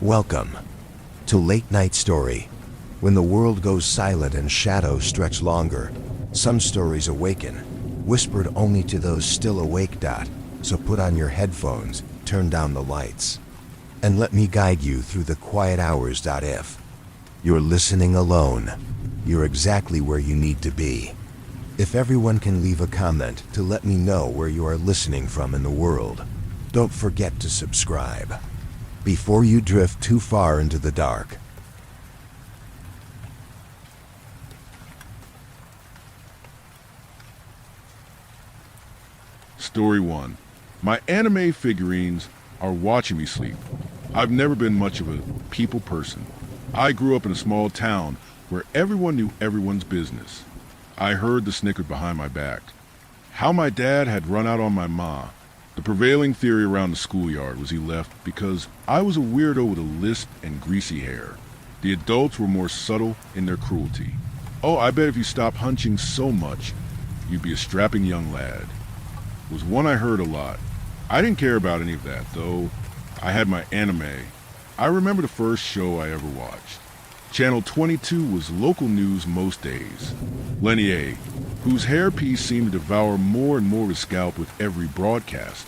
Welcome to Late Night Story. When the world goes silent and shadows stretch longer, some stories awaken, whispered only to those still awake. So put on your headphones, turn down the lights, and let me guide you through the quiet hours. If you're listening alone, you're exactly where you need to be. If everyone can leave a comment to let me know where you are listening from in the world, don't forget to subscribe before you drift too far into the dark. Story 1. My anime figurines are watching me sleep. I've never been much of a people person. I grew up in a small town where everyone knew everyone's business. I heard the snicker behind my back. How my dad had run out on my ma. The prevailing theory around the schoolyard was he left because I was a weirdo with a lisp and greasy hair. The adults were more subtle in their cruelty. Oh, I bet if you stopped hunching so much, you'd be a strapping young lad. Was one I heard a lot. I didn't care about any of that, though. I had my anime. I remember the first show I ever watched. Channel 22 was local news most days. Lenny A, whose hairpiece seemed to devour more and more of his scalp with every broadcast,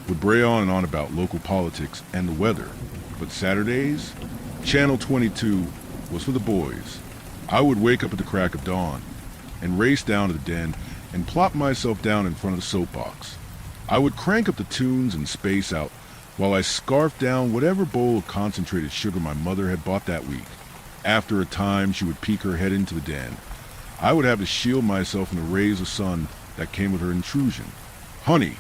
would bray on and on about local politics and the weather. But Saturdays, Channel 22 was for the boys. I would wake up at the crack of dawn and race down to the den and plop myself down in front of the soapbox. I would crank up the tunes and space out while I scarfed down whatever bowl of concentrated sugar my mother had bought that week. After a time, she would peek her head into the den. I would have to shield myself from the rays of sun that came with her intrusion. Honey,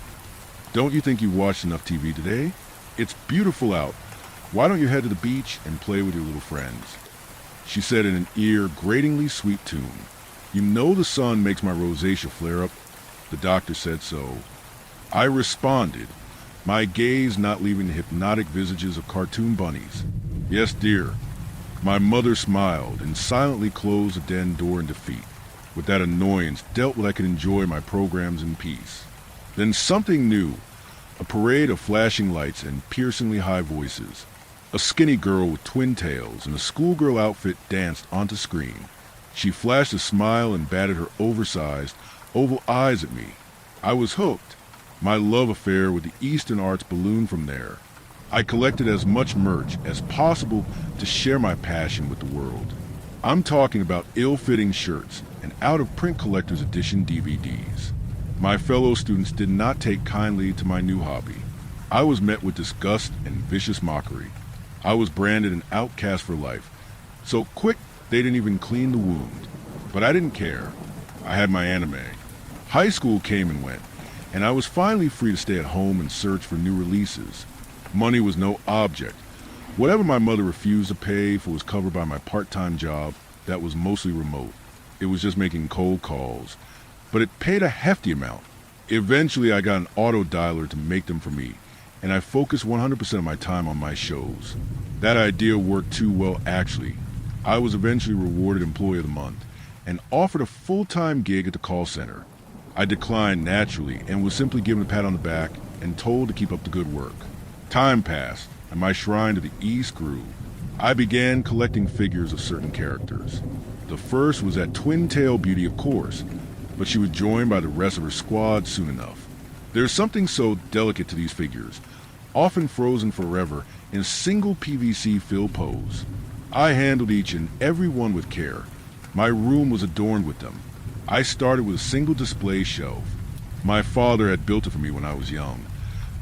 don't you think you've watched enough TV today? It's beautiful out. Why don't you head to the beach and play with your little friends? She said in an gratingly sweet tune. You know the sun makes my rosacea flare up. The doctor said so. I responded, my gaze not leaving the hypnotic visages of cartoon bunnies. Yes, dear. My mother smiled and silently closed the den door in defeat. With that annoyance dealt with, I could enjoy my programs in peace. Then something new, a parade of flashing lights and piercingly high voices. A skinny girl with twin tails and a schoolgirl outfit danced onto screen. She flashed a smile and batted her oversized, oval eyes at me. I was hooked. My love affair with the Eastern arts ballooned from there. I collected as much merch as possible to share my passion with the world. I'm talking about ill-fitting shirts and out-of-print collector's edition DVDs. My fellow students did not take kindly to my new hobby. I was met with disgust and vicious mockery. I was branded an outcast for life. So quick, they didn't even clean the wound. But I didn't care. I had my anime. High school came and went, and I was finally free to stay at home and search for new releases. Money was no object. Whatever my mother refused to pay for was covered by my part-time job that was mostly remote. It was just making cold calls, but it paid a hefty amount. Eventually, I got an auto dialer to make them for me, and I focused 100% of my time on my shows. That idea worked too well, actually. I was eventually rewarded Employee of the Month and offered a full-time gig at the call center. I declined naturally and was simply given a pat on the back and told to keep up the good work. Time passed, and my shrine to the East grew. I began collecting figures of certain characters. The first was that twin-tail beauty, of course, but she was joined by the rest of her squad soon enough. There's something so delicate to these figures, often frozen forever in a single PVC fill pose. I handled each and every one with care. My room was adorned with them. I started with a single display shelf. My father had built it for me when I was young.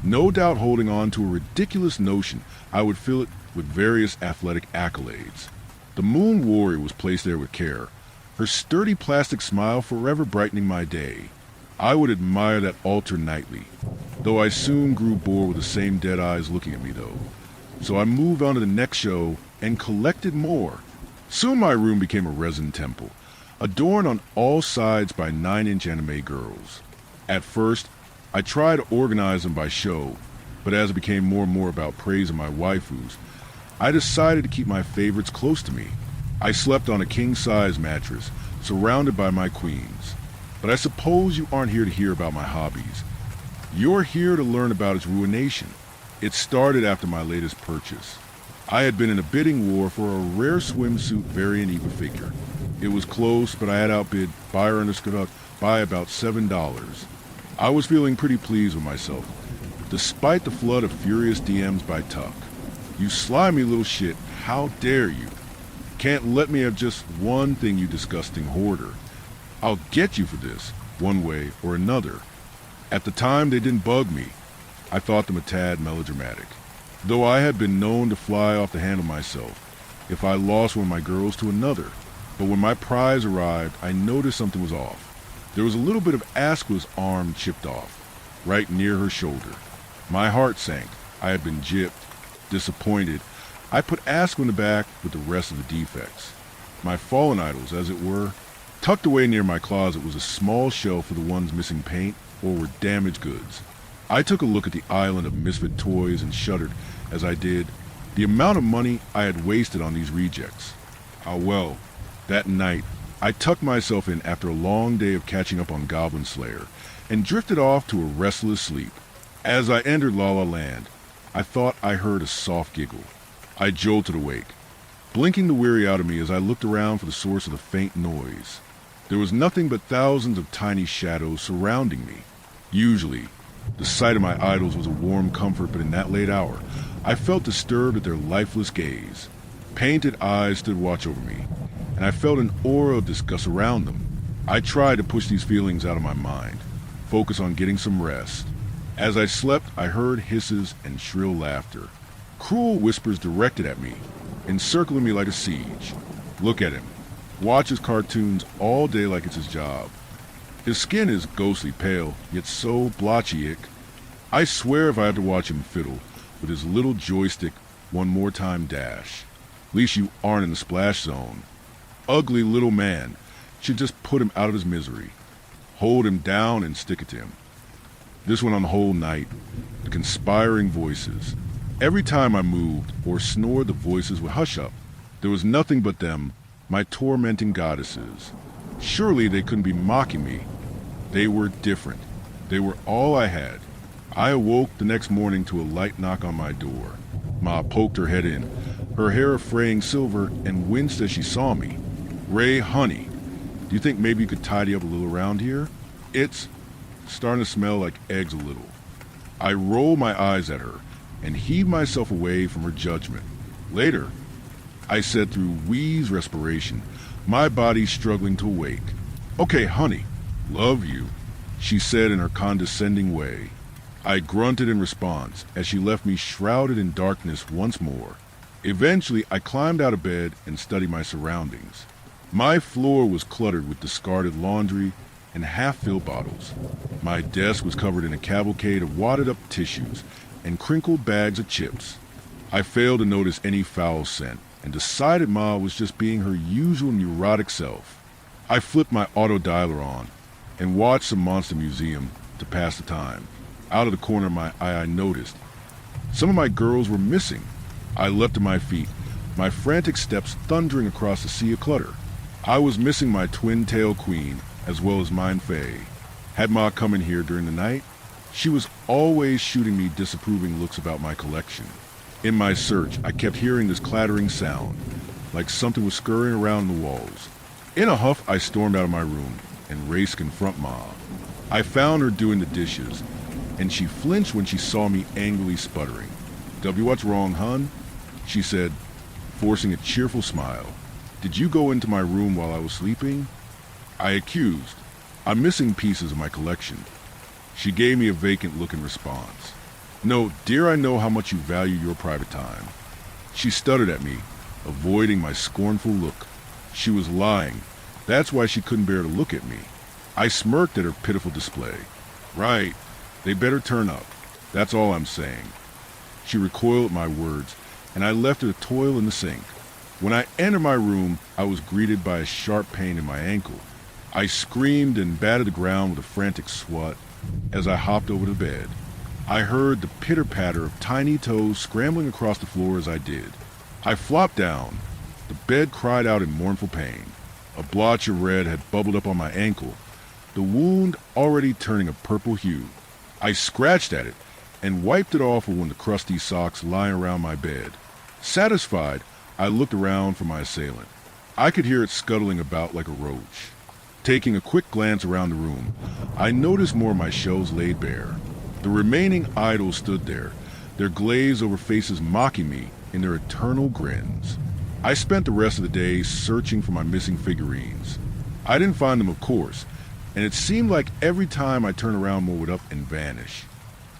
No doubt holding on to a ridiculous notion I would fill it with various athletic accolades. The Moon Warrior was placed there with care, her sturdy plastic smile forever brightening my day. I would admire that altar nightly, though I soon grew bored with the same dead eyes looking at me though. So I moved on to the next show and collected more. Soon my room became a resin temple, adorned on all sides by 9-inch anime girls. At first, I tried to organize them by show, but as it became more and more about praising my waifus, I decided to keep my favorites close to me. I slept on a king-size mattress, surrounded by my queens. But I suppose you aren't here to hear about my hobbies. You're here to learn about its ruination. It started after my latest purchase. I had been in a bidding war for a rare swimsuit variant Eva figure. It was close, but I had outbid buyer understood by about $7. I was feeling pretty pleased with myself, despite the flood of furious DMs by Tuck. You slimy little shit, how dare you? Can't let me have just one thing, you disgusting hoarder. I'll get you for this, one way or another. At the time, they didn't bug me. I thought them a tad melodramatic. Though I had been known to fly off the handle myself if I lost one of my girls to another. But when my prize arrived, I noticed something was off. There was a little bit of Asqua's arm chipped off, right near her shoulder. My heart sank. I had been gypped. Disappointed, I put Asqua in the back with the rest of the defects. My fallen idols, as it were. Tucked away near my closet was a small shelf for the ones missing paint or were damaged goods. I took a look at the island of misfit toys and shuddered as I did. The amount of money I had wasted on these rejects. Ah well, that night, I tucked myself in after a long day of catching up on Goblin Slayer and drifted off to a restless sleep. As I entered La La Land, I thought I heard a soft giggle. I jolted awake, blinking the weary out of me as I looked around for the source of the faint noise. There was nothing but thousands of tiny shadows surrounding me. Usually, the sight of my idols was a warm comfort, but in that late hour, I felt disturbed at their lifeless gaze. Painted eyes stood watch over me, and I felt an aura of disgust around them. I tried to push these feelings out of my mind, focus on getting some rest. As I slept, I heard hisses and shrill laughter. Cruel whispers directed at me, encircling me like a siege. Look at him. Watches cartoons all day like it's his job. His skin is ghostly pale, yet so blotchy-ick. I swear if I had to watch him fiddle with his little joystick one more time dash. At least you aren't in the splash zone. Ugly little man. Should just put him out of his misery. Hold him down and stick it to him. This went on the whole night. The conspiring voices. Every time I moved or snored, the voices would hush up. There was nothing but them, my tormenting goddesses. Surely they couldn't be mocking me. They were different. They were all I had. I awoke the next morning to a light knock on my door. Ma poked her head in, her hair a fraying silver, and winced as she saw me. Ray, honey, do you think maybe you could tidy up a little around here? It's starting to smell like eggs a little. I rolled my eyes at her and heaved myself away from her judgment. Later, I said through wheeze respiration, my body struggling to awake. Okay, honey, love you, she said in her condescending way. I grunted in response as she left me shrouded in darkness once more. Eventually, I climbed out of bed and studied my surroundings. My floor was cluttered with discarded laundry and half-filled bottles. My desk was covered in a cavalcade of wadded-up tissues and crinkled bags of chips. I failed to notice any foul scent and decided Ma was just being her usual neurotic self. I flipped my auto dialer on and watched some monster museum to pass the time. Out of the corner of my eye, I noticed some of my girls were missing. I leapt to my feet, my frantic steps thundering across the sea of clutter. I was missing my twin-tailed queen, as well as mine Faye. Had Ma come in here during the night? She was always shooting me disapproving looks about my collection. In my search, I kept hearing this clattering sound, like something was scurrying around the walls. In a huff, I stormed out of my room and raced to confront Ma. I found her doing the dishes, and she flinched when she saw me angrily sputtering. "W, what's wrong, hun?" she said, forcing a cheerful smile. "Did you go into my room while I was sleeping?" I accused. "I'm missing pieces of my collection." She gave me a vacant look in response. "No, dear, I know how much you value your private time." She stuttered at me, avoiding my scornful look. She was lying. That's why she couldn't bear to look at me. I smirked at her pitiful display. "Right. They better turn up. That's all I'm saying." She recoiled at my words, and I left her to toil in the sink. When I entered my room, I was greeted by a sharp pain in my ankle. I screamed and battered the ground with a frantic swat as I hopped over the bed. I heard the pitter-patter of tiny toes scrambling across the floor as I did. I flopped down. The bed cried out in mournful pain. A blotch of red had bubbled up on my ankle, the wound already turning a purple hue. I scratched at it and wiped it off with one of the crusty socks lying around my bed. Satisfied, I looked around for my assailant. I could hear it scuttling about like a roach. Taking a quick glance around the room, I noticed more of my shelves laid bare. The remaining idols stood there, their glazed-over faces mocking me in their eternal grins. I spent the rest of the day searching for my missing figurines. I didn't find them, of course, and it seemed like every time I turned around more would up and vanish.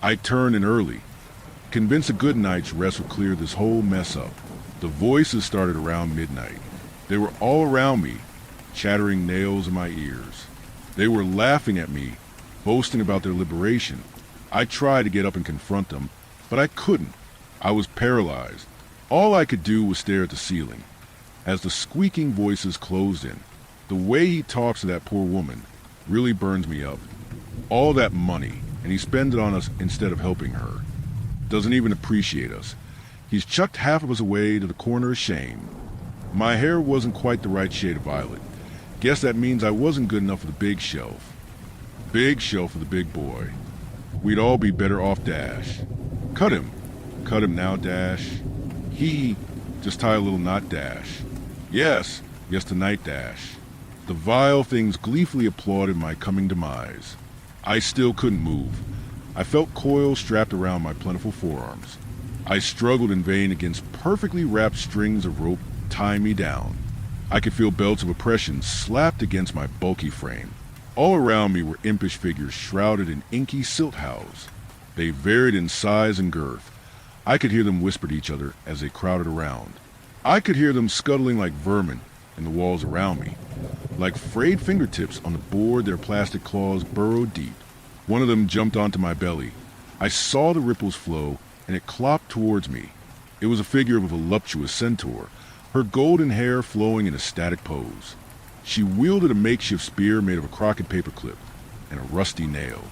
I turned in early, convinced a good night's rest would clear this whole mess up. The voices started around midnight. They were all around me, chattering nails in my ears. They were laughing at me, boasting about their liberation. I tried to get up and confront them, but I couldn't. I was paralyzed. All I could do was stare at the ceiling. As the squeaking voices closed in, the way he talks to that poor woman really burns me up. All that money, and he spends it on us instead of helping her. Doesn't even appreciate us. He's chucked half of us away to the corner of shame. My hair wasn't quite the right shade of violet. Guess that means I wasn't good enough for the big shelf. Big shelf for the big boy. We'd all be better off, Dash. Cut him. Cut him now, Dash. Just tie a little knot, Dash. Yes tonight, Dash. The vile things gleefully applauded my coming demise. I still couldn't move. I felt coils strapped around my plentiful forearms. I struggled in vain against perfectly wrapped strings of rope tying me down. I could feel belts of oppression slapped against my bulky frame. All around me were impish figures shrouded in inky silt houghs. They varied in size and girth. I could hear them whisper to each other as they crowded around. I could hear them scuttling like vermin in the walls around me. Like frayed fingertips on the board, their plastic claws burrowed deep. One of them jumped onto my belly. I saw the ripples flow, and it clopped towards me. It was a figure of a voluptuous centaur, her golden hair flowing in a static pose. She wielded a makeshift spear made of a crooked paperclip and a rusty nail.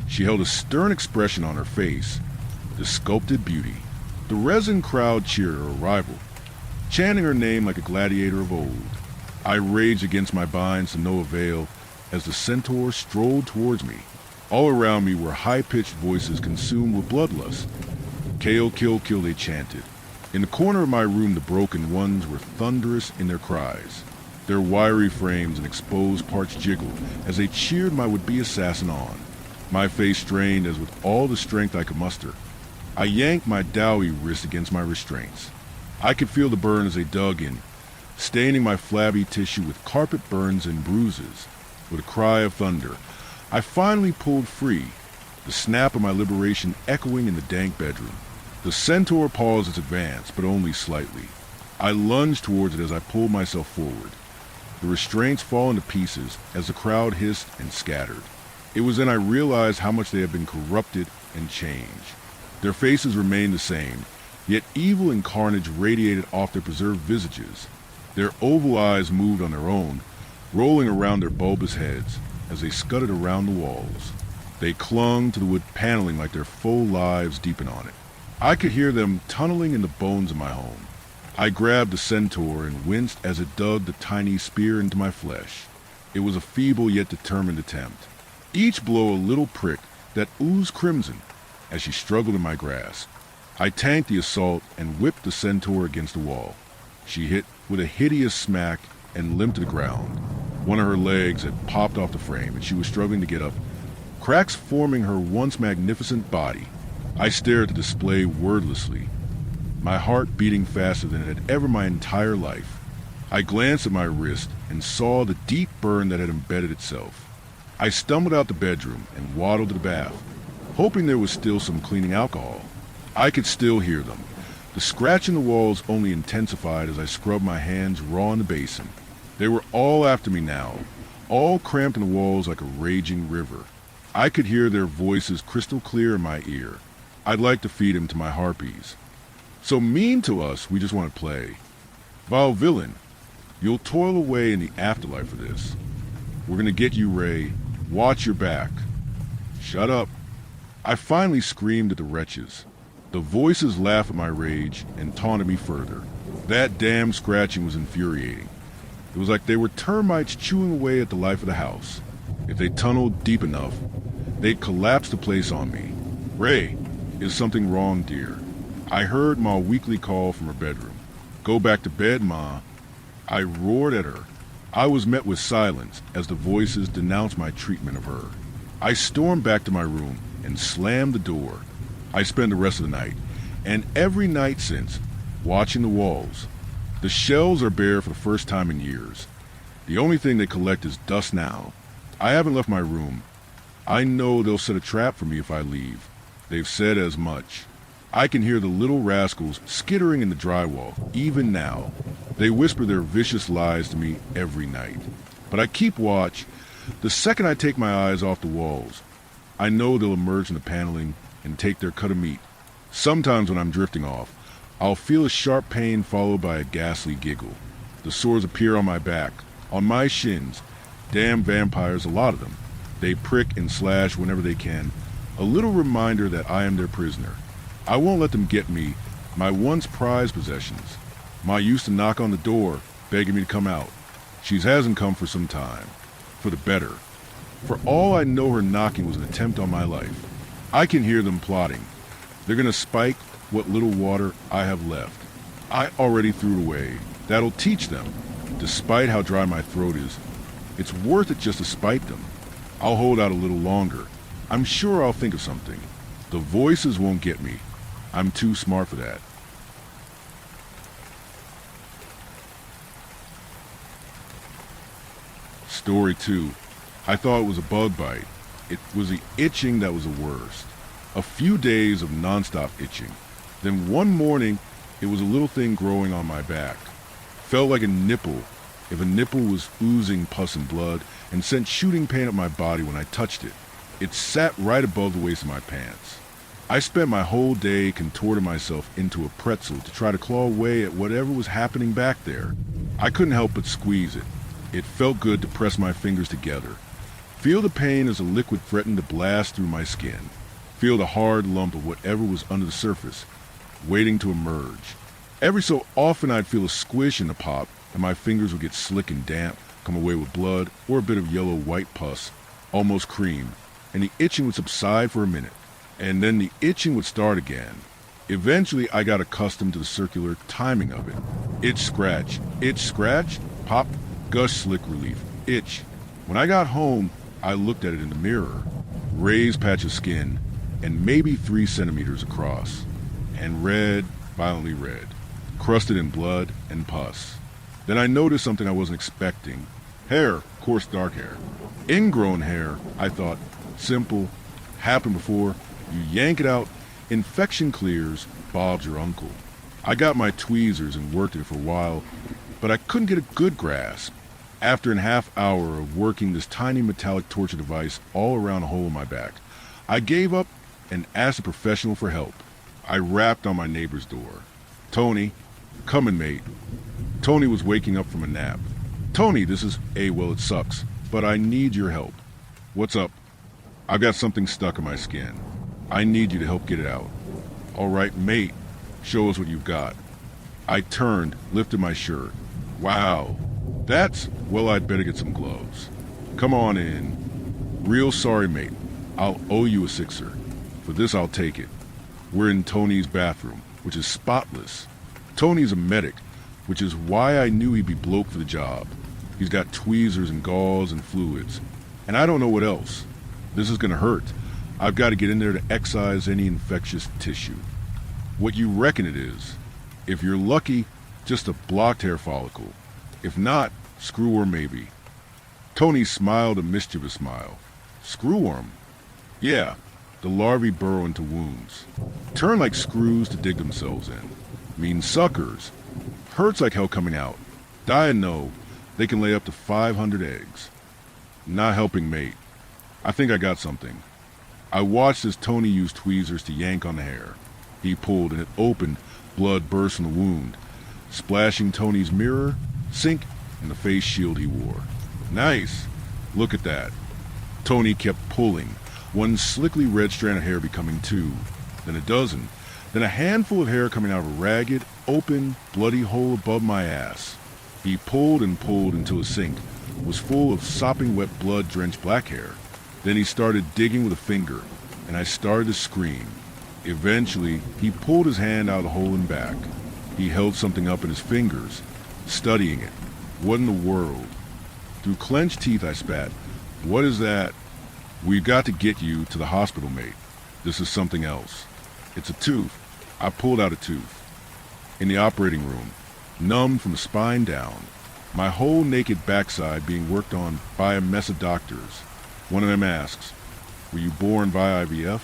She held a stern expression on her face, the sculpted beauty. The resin crowd cheered her arrival, chanting her name like a gladiator of old. I raged against my binds to no avail as the centaur strolled towards me. All around me were high-pitched voices consumed with bloodlust. Kill, kill, kill, they chanted. In the corner of my room, the broken ones were thunderous in their cries. Their wiry frames and exposed parts jiggled as they cheered my would-be assassin on. My face strained as with all the strength I could muster. I yanked my doughy wrist against my restraints. I could feel the burn as they dug in, staining my flabby tissue with carpet burns and bruises. With a cry of thunder, I finally pulled free, the snap of my liberation echoing in the dank bedroom. The centaur paused its advance, but only slightly. I lunged towards it as I pulled myself forward. The restraints fall into pieces as the crowd hissed and scattered. It was then I realized how much they had been corrupted and changed. Their faces remained the same, yet evil and carnage radiated off their preserved visages. Their oval eyes moved on their own, rolling around their bulbous heads as they scudded around the walls. They clung to the wood paneling like their full lives deepened on it. I could hear them tunneling in the bones of my home. I grabbed the centaur and winced as it dug the tiny spear into my flesh. It was a feeble yet determined attempt. Each blow a little prick that oozed crimson as she struggled in my grasp. I tanked the assault and whipped the centaur against the wall. She hit with a hideous smack and limped to the ground. One of her legs had popped off the frame and she was struggling to get up, cracks forming her once magnificent body. I stared at the display wordlessly, my heart beating faster than it had ever my entire life. I glanced at my wrist and saw the deep burn that had embedded itself. I stumbled out the bedroom and waddled to the bath, hoping there was still some cleaning alcohol. I could still hear them. The scratch in the walls only intensified as I scrubbed my hands raw in the basin. They were all after me now, all cramped in the walls like a raging river. I could hear their voices crystal clear in my ear. I'd like to feed him to my harpies. So mean to us, we just want to play. Vile villain, you'll toil away in the afterlife for this. We're gonna get you, Ray. Watch your back. Shut up. I finally screamed at the wretches. The voices laughed at my rage and taunted me further. That damn scratching was infuriating. It was like they were termites chewing away at the life of the house. If they tunneled deep enough, they'd collapse the place on me. Ray, is something wrong, dear? I heard Ma weakly call from her bedroom. "Go back to bed, Ma." I roared at her. I was met with silence as the voices denounced my treatment of her. I stormed back to my room and slammed the door. I spent the rest of the night, and every night since, watching the walls. The shelves are bare for the first time in years. The only thing they collect is dust now. I haven't left my room. I know they'll set a trap for me if I leave. They've said as much. I can hear the little rascals skittering in the drywall, even now. They whisper their vicious lies to me every night. But I keep watch. The second I take my eyes off the walls, I know they'll emerge from the paneling and take their cut of meat. Sometimes when I'm drifting off, I'll feel a sharp pain followed by a ghastly giggle. The sores appear on my back, on my shins. Damn vampires, a lot of them. They prick and slash whenever they can. A little reminder that I am their prisoner. I won't let them get me, my once prized possessions. Ma used to knock on the door, begging me to come out. She hasn't come for some time. For the better. For all I know, her knocking was an attempt on my life. I can hear them plotting. They're gonna spike what little water I have left. I already threw it away. That'll teach them. Despite how dry my throat is, it's worth it just to spite them. I'll hold out a little longer. I'm sure I'll think of something. The voices won't get me. I'm too smart for that. Story 2. I thought it was a bug bite. It was the itching that was the worst. A few days of nonstop itching. Then one morning, it was a little thing growing on my back. Felt like a nipple, if a nipple was oozing pus and blood, and sent shooting pain up my body when I touched it. It sat right above the waist of my pants. I spent my whole day contorting myself into a pretzel to try to claw away at whatever was happening back there. I couldn't help but squeeze it. It felt good to press my fingers together. Feel the pain as a liquid threatened to blast through my skin. Feel the hard lump of whatever was under the surface, waiting to emerge. Every so often I'd feel a squish and a pop, and my fingers would get slick and damp, come away with blood or a bit of yellow-white pus, almost cream, and the itching would subside for a minute, and then the itching would start again. Eventually I got accustomed to the circular timing of it. Itch, scratch, pop, gush, slick relief, itch. When I got home, I looked at it in the mirror. Raised patch of skin, and maybe 3 centimeters across, and red, violently red, crusted in blood and pus. Then I noticed something I wasn't expecting. Hair, coarse dark hair. Ingrown hair, I thought. Simple, happened before. You yank it out, infection clears, Bob's your uncle. I got my tweezers and worked it for a while, but I couldn't get a good grasp. After a half hour of working this tiny metallic torture device all around a hole in my back, I gave up and asked a professional for help. I rapped on my neighbor's door. "Tony, coming, mate." Tony was waking up from a nap. "Tony, this is well, it sucks, but I need your help." "What's up?" "I've got something stuck in my skin. I need you to help get it out." "All right, mate, show us what you've got." I turned, lifted my shirt. "Wow, well, I'd better get some gloves." "Come on in." "Real sorry, mate. I'll owe you a sixer. For this, I'll take it." We're in Tony's bathroom, which is spotless. Tony's a medic, which is why I knew he'd be bloke for the job. He's got tweezers and gauze and fluids. And I don't know what else. This is gonna hurt. I've got to get in there to excise any infectious tissue. What you reckon it is? If you're lucky, just a blocked hair follicle. If not, screwworm maybe. Tony smiled a mischievous smile. Screwworm? Yeah, the larvae burrow into wounds. Turn like screws to dig themselves in. Mean suckers. Hurts like hell coming out. Die no. They can lay up to 500 eggs. Not helping, mate. I think I got something. I watched as Tony used tweezers to yank on the hair. He pulled and it opened, blood burst from the wound, splashing Tony's mirror, sink, and the face shield he wore. Nice. Look at that. Tony kept pulling, one slickly red strand of hair becoming 2, then a dozen, then a handful of hair coming out of a ragged, open, bloody hole above my ass. He pulled and pulled until his sink was full of sopping wet blood-drenched black hair. Then he started digging with a finger, and I started to scream. Eventually, he pulled his hand out of the hole and back. He held something up in his fingers, studying it. What in the world? Through clenched teeth, I spat. What is that? We've got to get you to the hospital, mate. This is something else. It's a tooth. I pulled out a tooth. In the operating room, numbed from the spine down, my whole naked backside being worked on by a mess of doctors. One of them asks, "Were you born via IVF?"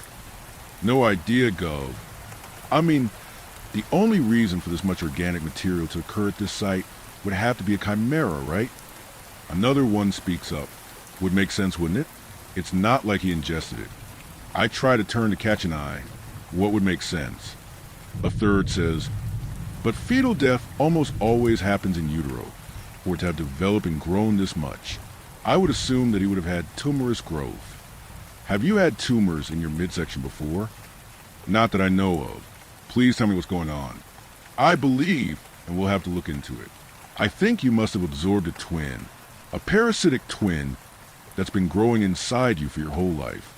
No idea, Gov. I mean, the only reason for this much organic material to occur at this site would have to be a chimera, right? Another one speaks up. Would make sense, wouldn't it? It's not like he ingested it. I try to turn to catch an eye. What would make sense? A third says, but fetal death almost always happens in utero, for it to have developed and grown this much. I would assume that he would have had tumorous growth. Have you had tumors in your midsection before? Not that I know of. Please tell me what's going on. I believe, and we'll have to look into it. I think you must have absorbed a twin, a parasitic twin that's been growing inside you for your whole life.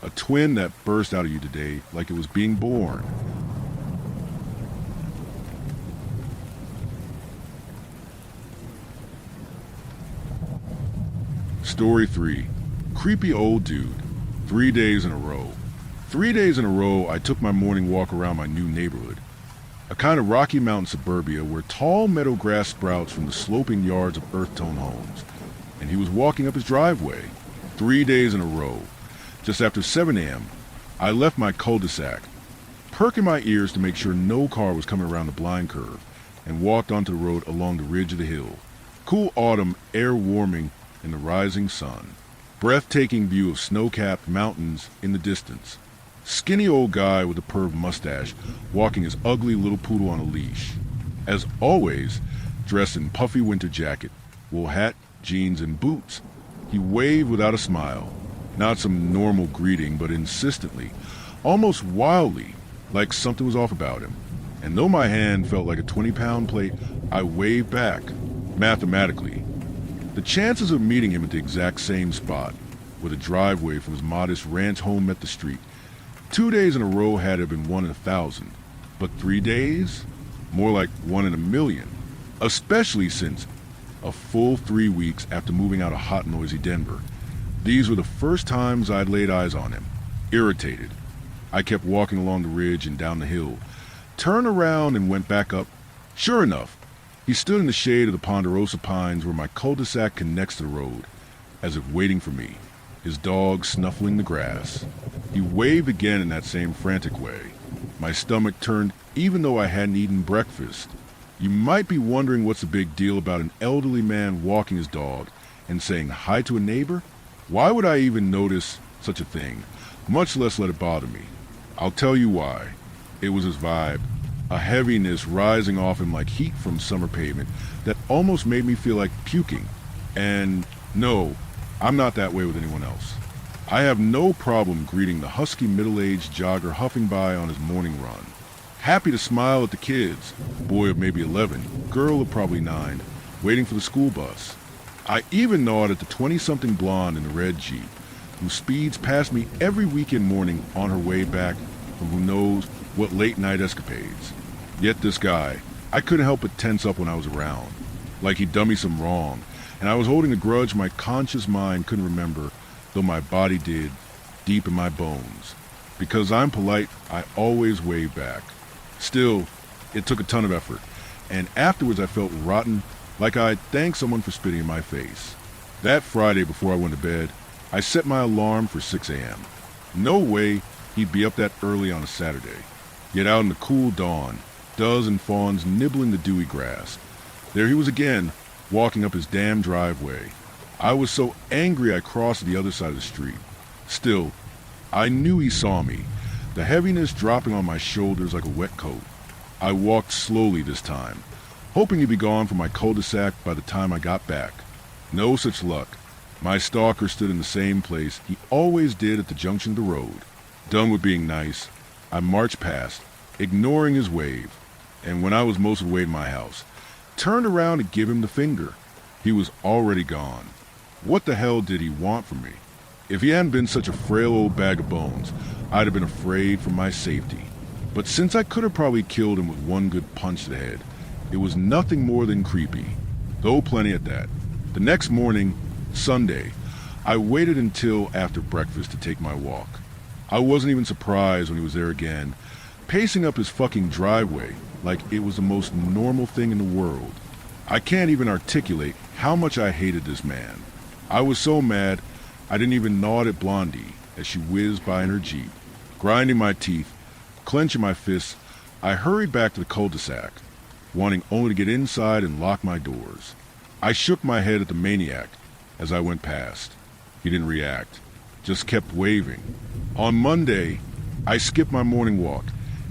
A twin that burst out of you today like it was being born. Story 3. Creepy old dude. 3 days in a row. 3 days in a row, I took my morning walk around my new neighborhood. A kind of Rocky Mountain suburbia where tall meadow grass sprouts from the sloping yards of earth-tone homes. And he was walking up his driveway. 3 days in a row. Just after 7 a.m., I left my cul-de-sac, perking my ears to make sure no car was coming around the blind curve, and walked onto the road along the ridge of the hill. Cool autumn air warming in the rising sun. Breathtaking view of snow-capped mountains in the distance. Skinny old guy with a perved mustache walking his ugly little poodle on a leash. As always, dressed in puffy winter jacket, wool hat, jeans, and boots. He waved without a smile. Not some normal greeting, but insistently, almost wildly, like something was off about him. And though my hand felt like a 20-pound plate, I waved back, mathematically. The chances of meeting him at the exact same spot, where the driveway from his modest ranch home met the street, 2 days in a row had it been 1 in 1,000. But 3 days? More like 1 in a million. Especially since a full 3 weeks after moving out of hot, noisy Denver. These were the first times I'd laid eyes on him. Irritated, I kept walking along the ridge and down the hill, turned around and went back up. Sure enough, he stood in the shade of the ponderosa pines where my cul-de-sac connects to the road, as if waiting for me, his dog snuffling the grass. He waved again in that same frantic way. My stomach turned even though I hadn't eaten breakfast. You might be wondering what's the big deal about an elderly man walking his dog and saying hi to a neighbor? Why would I even notice such a thing, much less let it bother me? I'll tell you why. It was his vibe. A heaviness rising off him like heat from summer pavement that almost made me feel like puking. And no, I'm not that way with anyone else. I have no problem greeting the husky middle-aged jogger huffing by on his morning run. Happy to smile at the kids, boy of maybe 11, girl of probably 9, waiting for the school bus. I even nod at the 20-something blonde in the red Jeep, who speeds past me every weekend morning on her way back from who knows what late-night escapades. Yet this guy, I couldn't help but tense up when I was around, like he'd done me some wrong, and I was holding a grudge my conscious mind couldn't remember, though my body did, deep in my bones. Because I'm polite, I always wave back. Still, it took a ton of effort, and afterwards I felt rotten, like I'd thanked someone for spitting in my face. That Friday before I went to bed, I set my alarm for 6 a.m. No way he'd be up that early on a Saturday. Yet out in the cool dawn, does and fawns nibbling the dewy grass. There he was again, walking up his damn driveway. I was so angry I crossed to the other side of the street. Still, I knew he saw me, the heaviness dropping on my shoulders like a wet coat. I walked slowly this time, hoping he'd be gone from my cul-de-sac by the time I got back. No such luck. My stalker stood in the same place he always did at the junction of the road. Done with being nice, I marched past, ignoring his wave, and when I was most of the way to my house, turned around to give him the finger. He was already gone. What the hell did he want from me? If he hadn't been such a frail old bag of bones, I'd have been afraid for my safety. But since I could have probably killed him with one good punch to the head, it was nothing more than creepy, though plenty at that. The next morning, Sunday, I waited until after breakfast to take my walk. I wasn't even surprised when he was there again, pacing up his fucking driveway like it was the most normal thing in the world. I can't even articulate how much I hated this man. I was so mad, I didn't even nod at Blondie as she whizzed by in her Jeep. Grinding my teeth, clenching my fists, I hurried back to the cul-de-sac, wanting only to get inside and lock my doors. I shook my head at the maniac as I went past. He didn't react, just kept waving. On Monday, I skipped my morning walk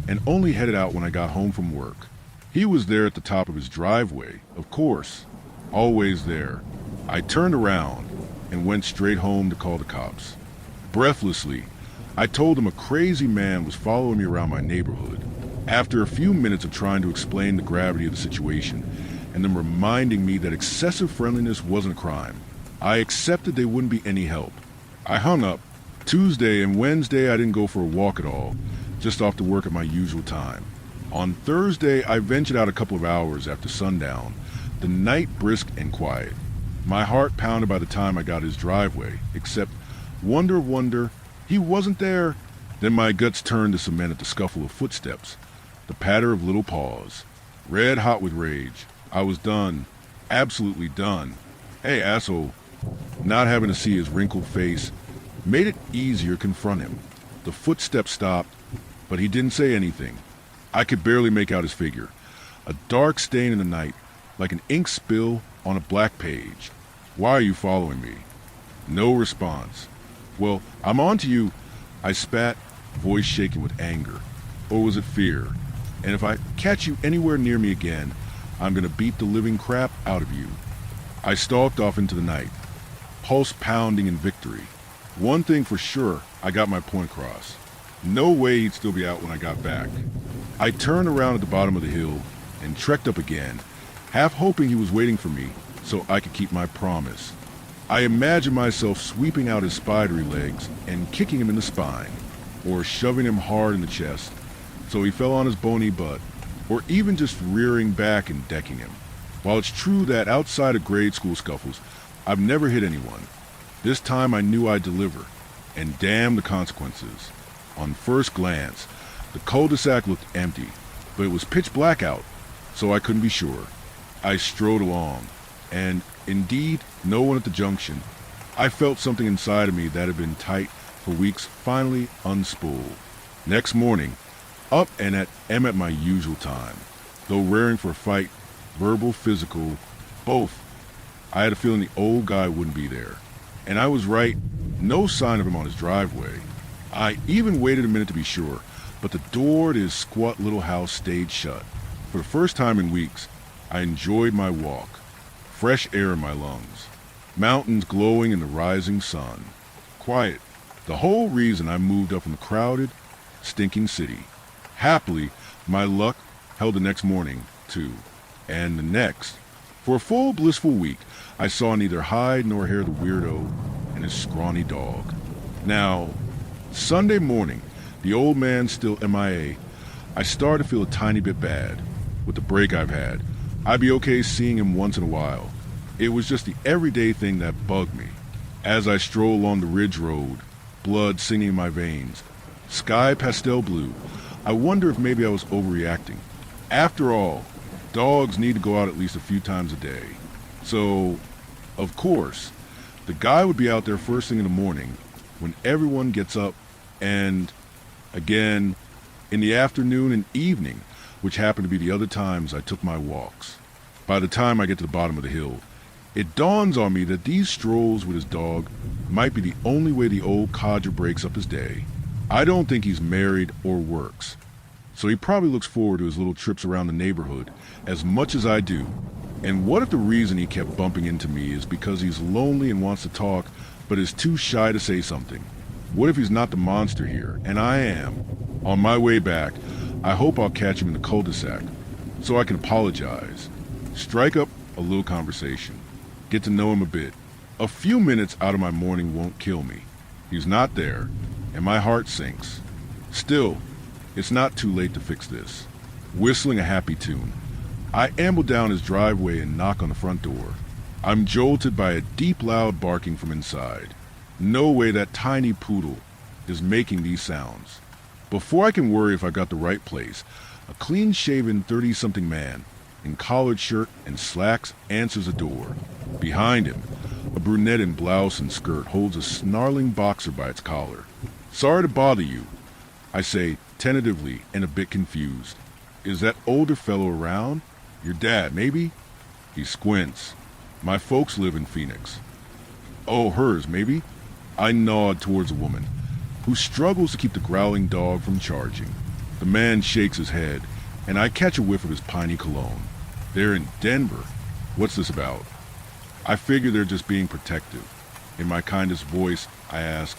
and only headed out when I got home from work. He was there at the top of his driveway, of course, always there. I turned around and went straight home to call the cops. Breathlessly, I told him a crazy man was following me around my neighborhood. After a few minutes of trying to explain the gravity of the situation and them reminding me that excessive friendliness wasn't a crime, I accepted they wouldn't be any help. I hung up. Tuesday and Wednesday I didn't go for a walk at all, just off to work at my usual time. On Thursday I ventured out a couple of hours after sundown, the night brisk and quiet. My heart pounded by the time I got his driveway, except, wonder, he wasn't there. Then my guts turned to cement at the scuffle of footsteps, the patter of little paws. Red hot with rage, I was done, absolutely done. Hey, asshole. Not having to see his wrinkled face made it easier to confront him. The footsteps stopped, but he didn't say anything. I could barely make out his figure, a dark stain in the night, like an ink spill on a black page. Why are you following me? No response. Well, I'm on to you, I spat, voice shaking with anger. Or was it fear? And if I catch you anywhere near me again, I'm gonna beat the living crap out of you. I stalked off into the night, pulse pounding in victory. One thing for sure, I got my point across. No way he'd still be out when I got back. I turned around at the bottom of the hill and trekked up again, half hoping he was waiting for me so I could keep my promise. I imagined myself sweeping out his spidery legs and kicking him in the spine, or shoving him hard in the chest so he fell on his bony butt, or even just rearing back and decking him. While it's true that outside of grade school scuffles, I've never hit anyone, this time I knew I'd deliver, and damn the consequences. On first glance, the cul-de-sac looked empty, but it was pitch black out, so I couldn't be sure. I strode along, and indeed, no one at the junction. I felt something inside of me that had been tight for weeks finally unspool. Next morning, up and am at my usual time, though raring for a fight, verbal, physical, both. I had a feeling the old guy wouldn't be there. And I was right, no sign of him on his driveway. I even waited a minute to be sure, but the door to his squat little house stayed shut. For the first time in weeks, I enjoyed my walk. Fresh air in my lungs. Mountains glowing in the rising sun. Quiet. The whole reason I moved up from the crowded, stinking city. Happily, my luck held the next morning, too. And the next. For a full blissful week, I saw neither hide nor hair the weirdo and his scrawny dog. Now, Sunday morning, the old man still MIA, I started to feel a tiny bit bad. With the break I've had, I'd be okay seeing him once in a while. It was just the everyday thing that bugged me. As I strolled along the ridge road, blood singing in my veins, sky pastel blue, I wonder if maybe I was overreacting. After all, dogs need to go out at least a few times a day. So, of course, the guy would be out there first thing in the morning when everyone gets up, and again in the afternoon and evening, which happened to be the other times I took my walks. By the time I get to the bottom of the hill, it dawns on me that these strolls with his dog might be the only way the old codger breaks up his day. I don't think he's married or works, so he probably looks forward to his little trips around the neighborhood as much as I do. And what if the reason he kept bumping into me is because he's lonely and wants to talk, but is too shy to say something? What if he's not the monster here, and I am? On my way back, I hope I'll catch him in the cul-de-sac, so I can apologize, strike up a little conversation, get to know him a bit. A few minutes out of my morning won't kill me. He's not there, and my heart sinks. Still, it's not too late to fix this. Whistling a happy tune, I amble down his driveway and knock on the front door. I'm jolted by a deep, loud barking from inside. No way that tiny poodle is making these sounds. Before I can worry if I got the right place, a clean-shaven 30-something man in collared shirt and slacks answers the door. Behind him, a brunette in blouse and skirt holds a snarling boxer by its collar. "Sorry to bother you," I say, tentatively and a bit confused. "Is that older fellow around? Your dad, maybe?" He squints. "My folks live in Phoenix." "Oh, hers, maybe?" I nod towards a woman, who struggles to keep the growling dog from charging. The man shakes his head, and I catch a whiff of his piney cologne. "They're in Denver. What's this about?" I figure they're just being protective. In my kindest voice, I ask,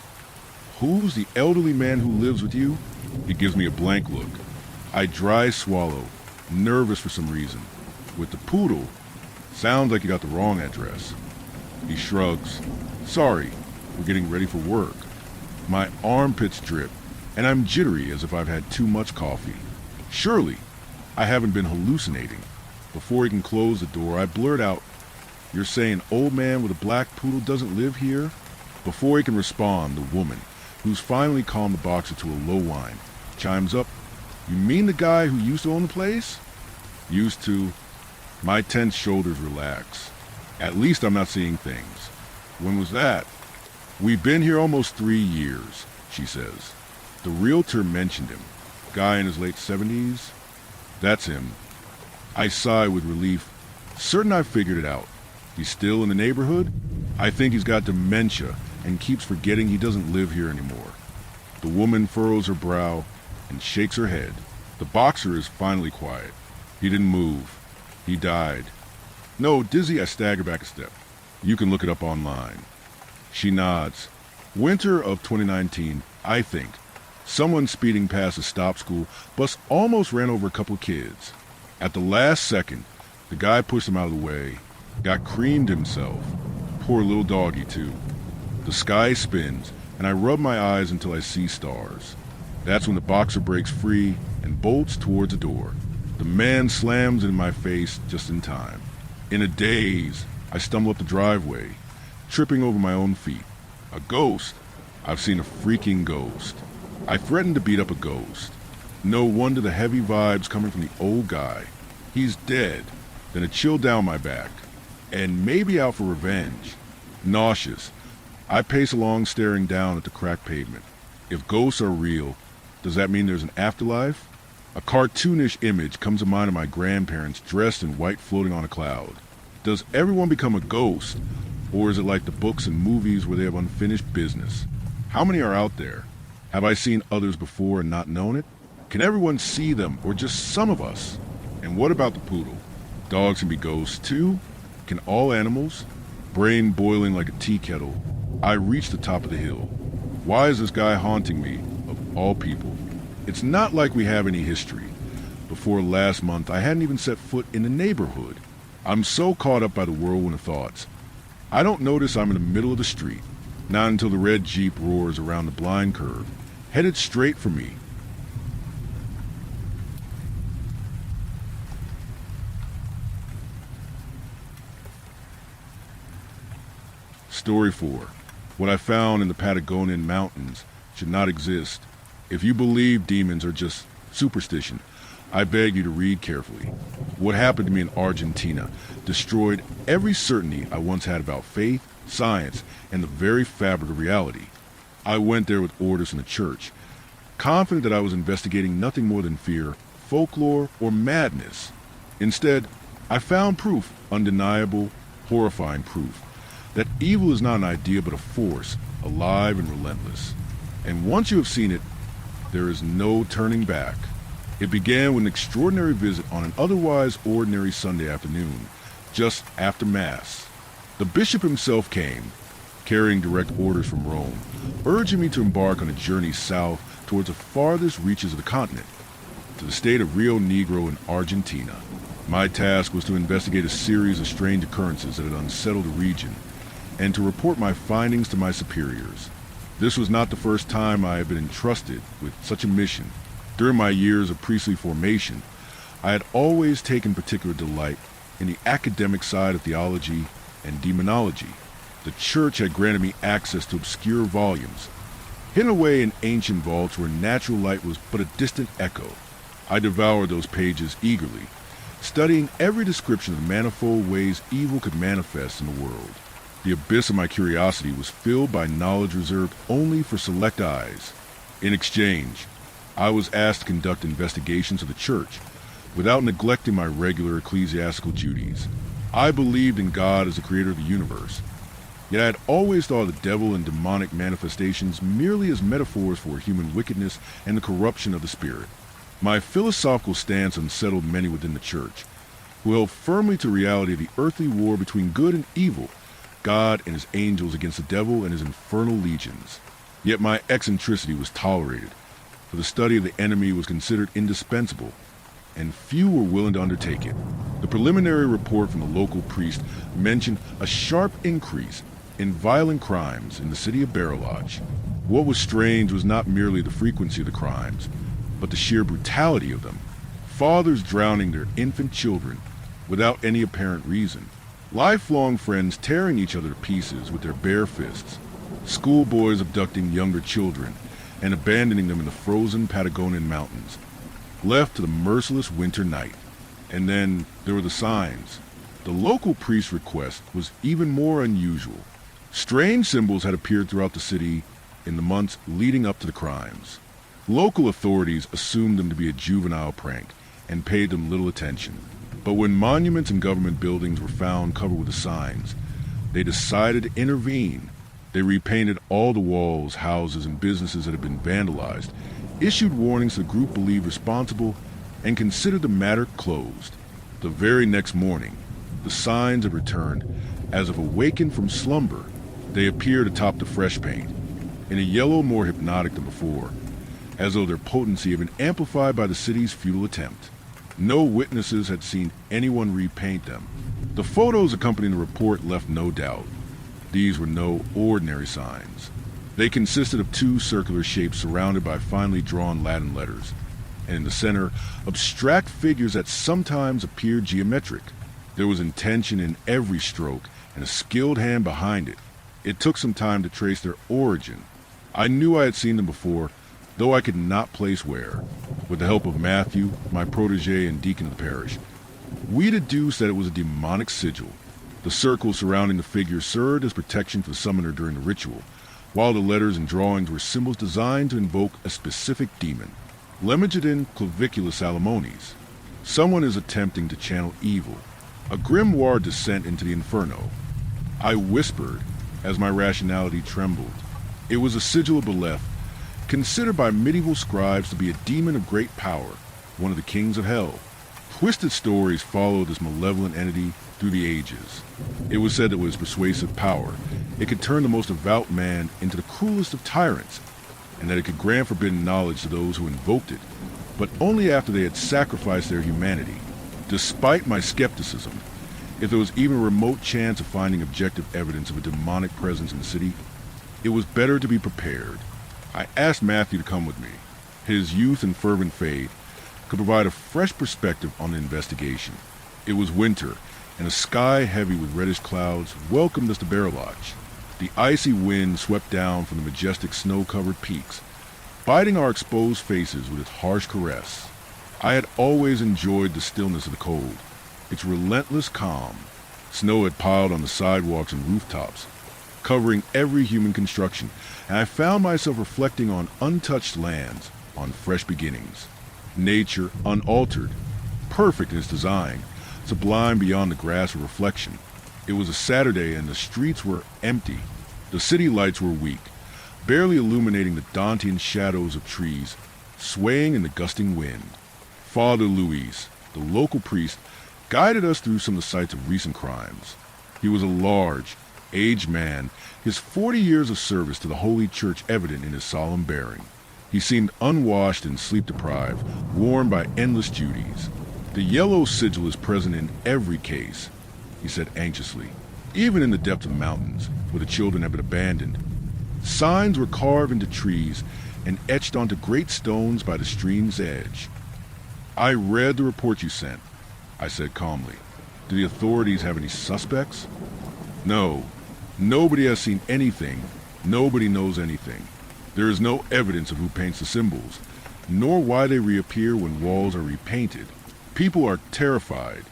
"Who's the elderly man who lives with you?" He gives me a blank look. I dry swallow, nervous for some reason. With the poodle, sounds like you got the wrong address. He shrugs. "Sorry, we're getting ready for work." My armpits drip, and I'm jittery as if I've had too much coffee. Surely, I haven't been hallucinating. Before he can close the door, I blurt out, "You're saying old man with a black poodle doesn't live here?" Before he can respond, the woman, who's finally calmed the boxer to a low whine, chimes up, "You mean the guy who used to own the place?" "Used to." My tense shoulders relax. At least I'm not seeing things. "When was that?" "We've been here almost 3 years, she says. The realtor mentioned him. Guy in his late 70s. That's him. I sigh with relief, certain I've figured it out. He's still in the neighborhood? I think he's got dementia and keeps forgetting he doesn't live here anymore. The woman furrows her brow and shakes her head. The boxer is finally quiet. He didn't move. He died. No, dizzy, I stagger back a step. You can look it up online. She nods. Winter of 2019, I think. Someone speeding past a stop school bus almost ran over a couple kids. At the last second, the guy pushed him out of the way, got creamed himself. Poor little doggy, too. The sky spins, and I rub my eyes until I see stars. That's when the boxer breaks free and bolts towards the door. The man slams in my face just in time. In a daze, I stumble up the driveway, tripping over my own feet. A ghost. I've seen a freaking ghost. I threatened to beat up a ghost. No wonder the heavy vibes coming from the old guy. He's dead. Then a chill down my back. And maybe out for revenge. Nauseous, I pace along staring down at the cracked pavement. If ghosts are real, does that mean there's an afterlife? A cartoonish image comes to mind of my grandparents dressed in white floating on a cloud. Does everyone become a ghost? Or is it like the books and movies where they have unfinished business? How many are out there? Have I seen others before and not known it? Can everyone see them, or just some of us? And what about the poodle? Dogs can be ghosts too? Can all animals? Brain boiling like a tea kettle, I reach the top of the hill. Why is this guy haunting me, of all people? It's not like we have any history. Before last month, I hadn't even set foot in the neighborhood. I'm so caught up by the whirlwind of thoughts. I don't notice I'm in the middle of the street, not until the red Jeep roars around the blind curve, headed straight for me. Story 4. What I found in the Patagonian mountains should not exist. If you believe demons are just superstition, I beg you to read carefully. What happened to me in Argentina destroyed every certainty I once had about faith, science, and the very fabric of reality. I went there with orders from the church, confident that I was investigating nothing more than fear, folklore, or madness. Instead, I found proof, undeniable, horrifying proof, that evil is not an idea but a force, alive and relentless. And once you have seen it, there is no turning back. It began with an extraordinary visit on an otherwise ordinary Sunday afternoon, just after Mass. The bishop himself came, carrying direct orders from Rome, urging me to embark on a journey south towards the farthest reaches of the continent, to the state of Rio Negro in Argentina. My task was to investigate a series of strange occurrences that had unsettled the region, and to report my findings to my superiors. This was not the first time I had been entrusted with such a mission. During my years of priestly formation, I had always taken particular delight in the academic side of theology and demonology. The church had granted me access to obscure volumes, hidden away in ancient vaults where natural light was but a distant echo. I devoured those pages eagerly, studying every description of the manifold ways evil could manifest in the world. The abyss of my curiosity was filled by knowledge reserved only for select eyes. In exchange, I was asked to conduct investigations of the church without neglecting my regular ecclesiastical duties. I believed in God as the creator of the universe, yet I had always thought of the devil and demonic manifestations merely as metaphors for human wickedness and the corruption of the spirit. My philosophical stance unsettled many within the church, who held firmly to the reality of the earthly war between good and evil, God and his angels against the devil and his infernal legions. Yet my eccentricity was tolerated, for the study of the enemy was considered indispensable, and few were willing to undertake it. The preliminary report from the local priest mentioned a sharp increase in violent crimes in the city of Lodge. What was strange was not merely the frequency of the crimes, but the sheer brutality of them. Fathers drowning their infant children without any apparent reason. Lifelong friends tearing each other to pieces with their bare fists. Schoolboys abducting younger children and abandoning them in the frozen Patagonian mountains, left to the merciless winter night. And then there were the signs. The local priest's request was even more unusual. Strange symbols had appeared throughout the city in the months leading up to the crimes. Local authorities assumed them to be a juvenile prank and paid them little attention. But when monuments and government buildings were found covered with the signs, they decided to intervene. They repainted all the walls, houses, and businesses that had been vandalized, issued warnings to the group believed responsible, and considered the matter closed. The very next morning, the signs had returned. As if awakened from slumber, they appeared atop the fresh paint, in a yellow more hypnotic than before, as though their potency had been amplified by the city's futile attempt. No witnesses had seen anyone repaint them. The photos accompanying the report left no doubt. These were no ordinary signs. They consisted of two circular shapes surrounded by finely drawn Latin letters, and in the center, abstract figures that sometimes appeared geometric. There was intention in every stroke and a skilled hand behind it. It took some time to trace their origin. I knew I had seen them before, though I could not place where. With the help of Matthew, my protege and deacon of the parish, we deduced that it was a demonic sigil. The circles surrounding the figure served as protection for the summoner during the ritual, while the letters and drawings were symbols designed to invoke a specific demon. Lemegidin claviculus salomonis. Someone is attempting to channel evil. A grimoire descent into the inferno. I whispered as my rationality trembled. It was a sigil of Beleth, considered by medieval scribes to be a demon of great power, one of the kings of hell. Twisted stories followed this malevolent entity through the ages. It was said that with its persuasive power, it could turn the most devout man into the cruelest of tyrants, and that it could grant forbidden knowledge to those who invoked it, but only after they had sacrificed their humanity. Despite my skepticism, if there was even a remote chance of finding objective evidence of a demonic presence in the city, it was better to be prepared. I asked Matthew to come with me. His youth and fervent faith could provide a fresh perspective on the investigation. It was winter, and a sky heavy with reddish clouds welcomed us to Lodge. The icy wind swept down from the majestic snow-covered peaks, biting our exposed faces with its harsh caress. I had always enjoyed the stillness of the cold, its relentless calm. Snow had piled on the sidewalks and rooftops, covering every human construction, and I found myself reflecting on untouched lands, on fresh beginnings. Nature unaltered, perfect in its design, sublime beyond the grasp of reflection. It was a Saturday and the streets were empty. The city lights were weak, barely illuminating the daunting shadows of trees, swaying in the gusting wind. Father Louis, the local priest, guided us through some of the sites of recent crimes. He was a large, aged man, his 40 years of service to the Holy Church evident in his solemn bearing. He seemed unwashed and sleep-deprived, worn by endless duties. The yellow sigil is present in every case, he said anxiously, even in the depths of mountains, where the children have been abandoned. Signs were carved into trees and etched onto great stones by the stream's edge. "I read the report you sent," I said calmly. "Do the authorities have any suspects?" "No. Nobody has seen anything. Nobody knows anything. There is no evidence of who paints the symbols, nor why they reappear when walls are repainted. People are terrified.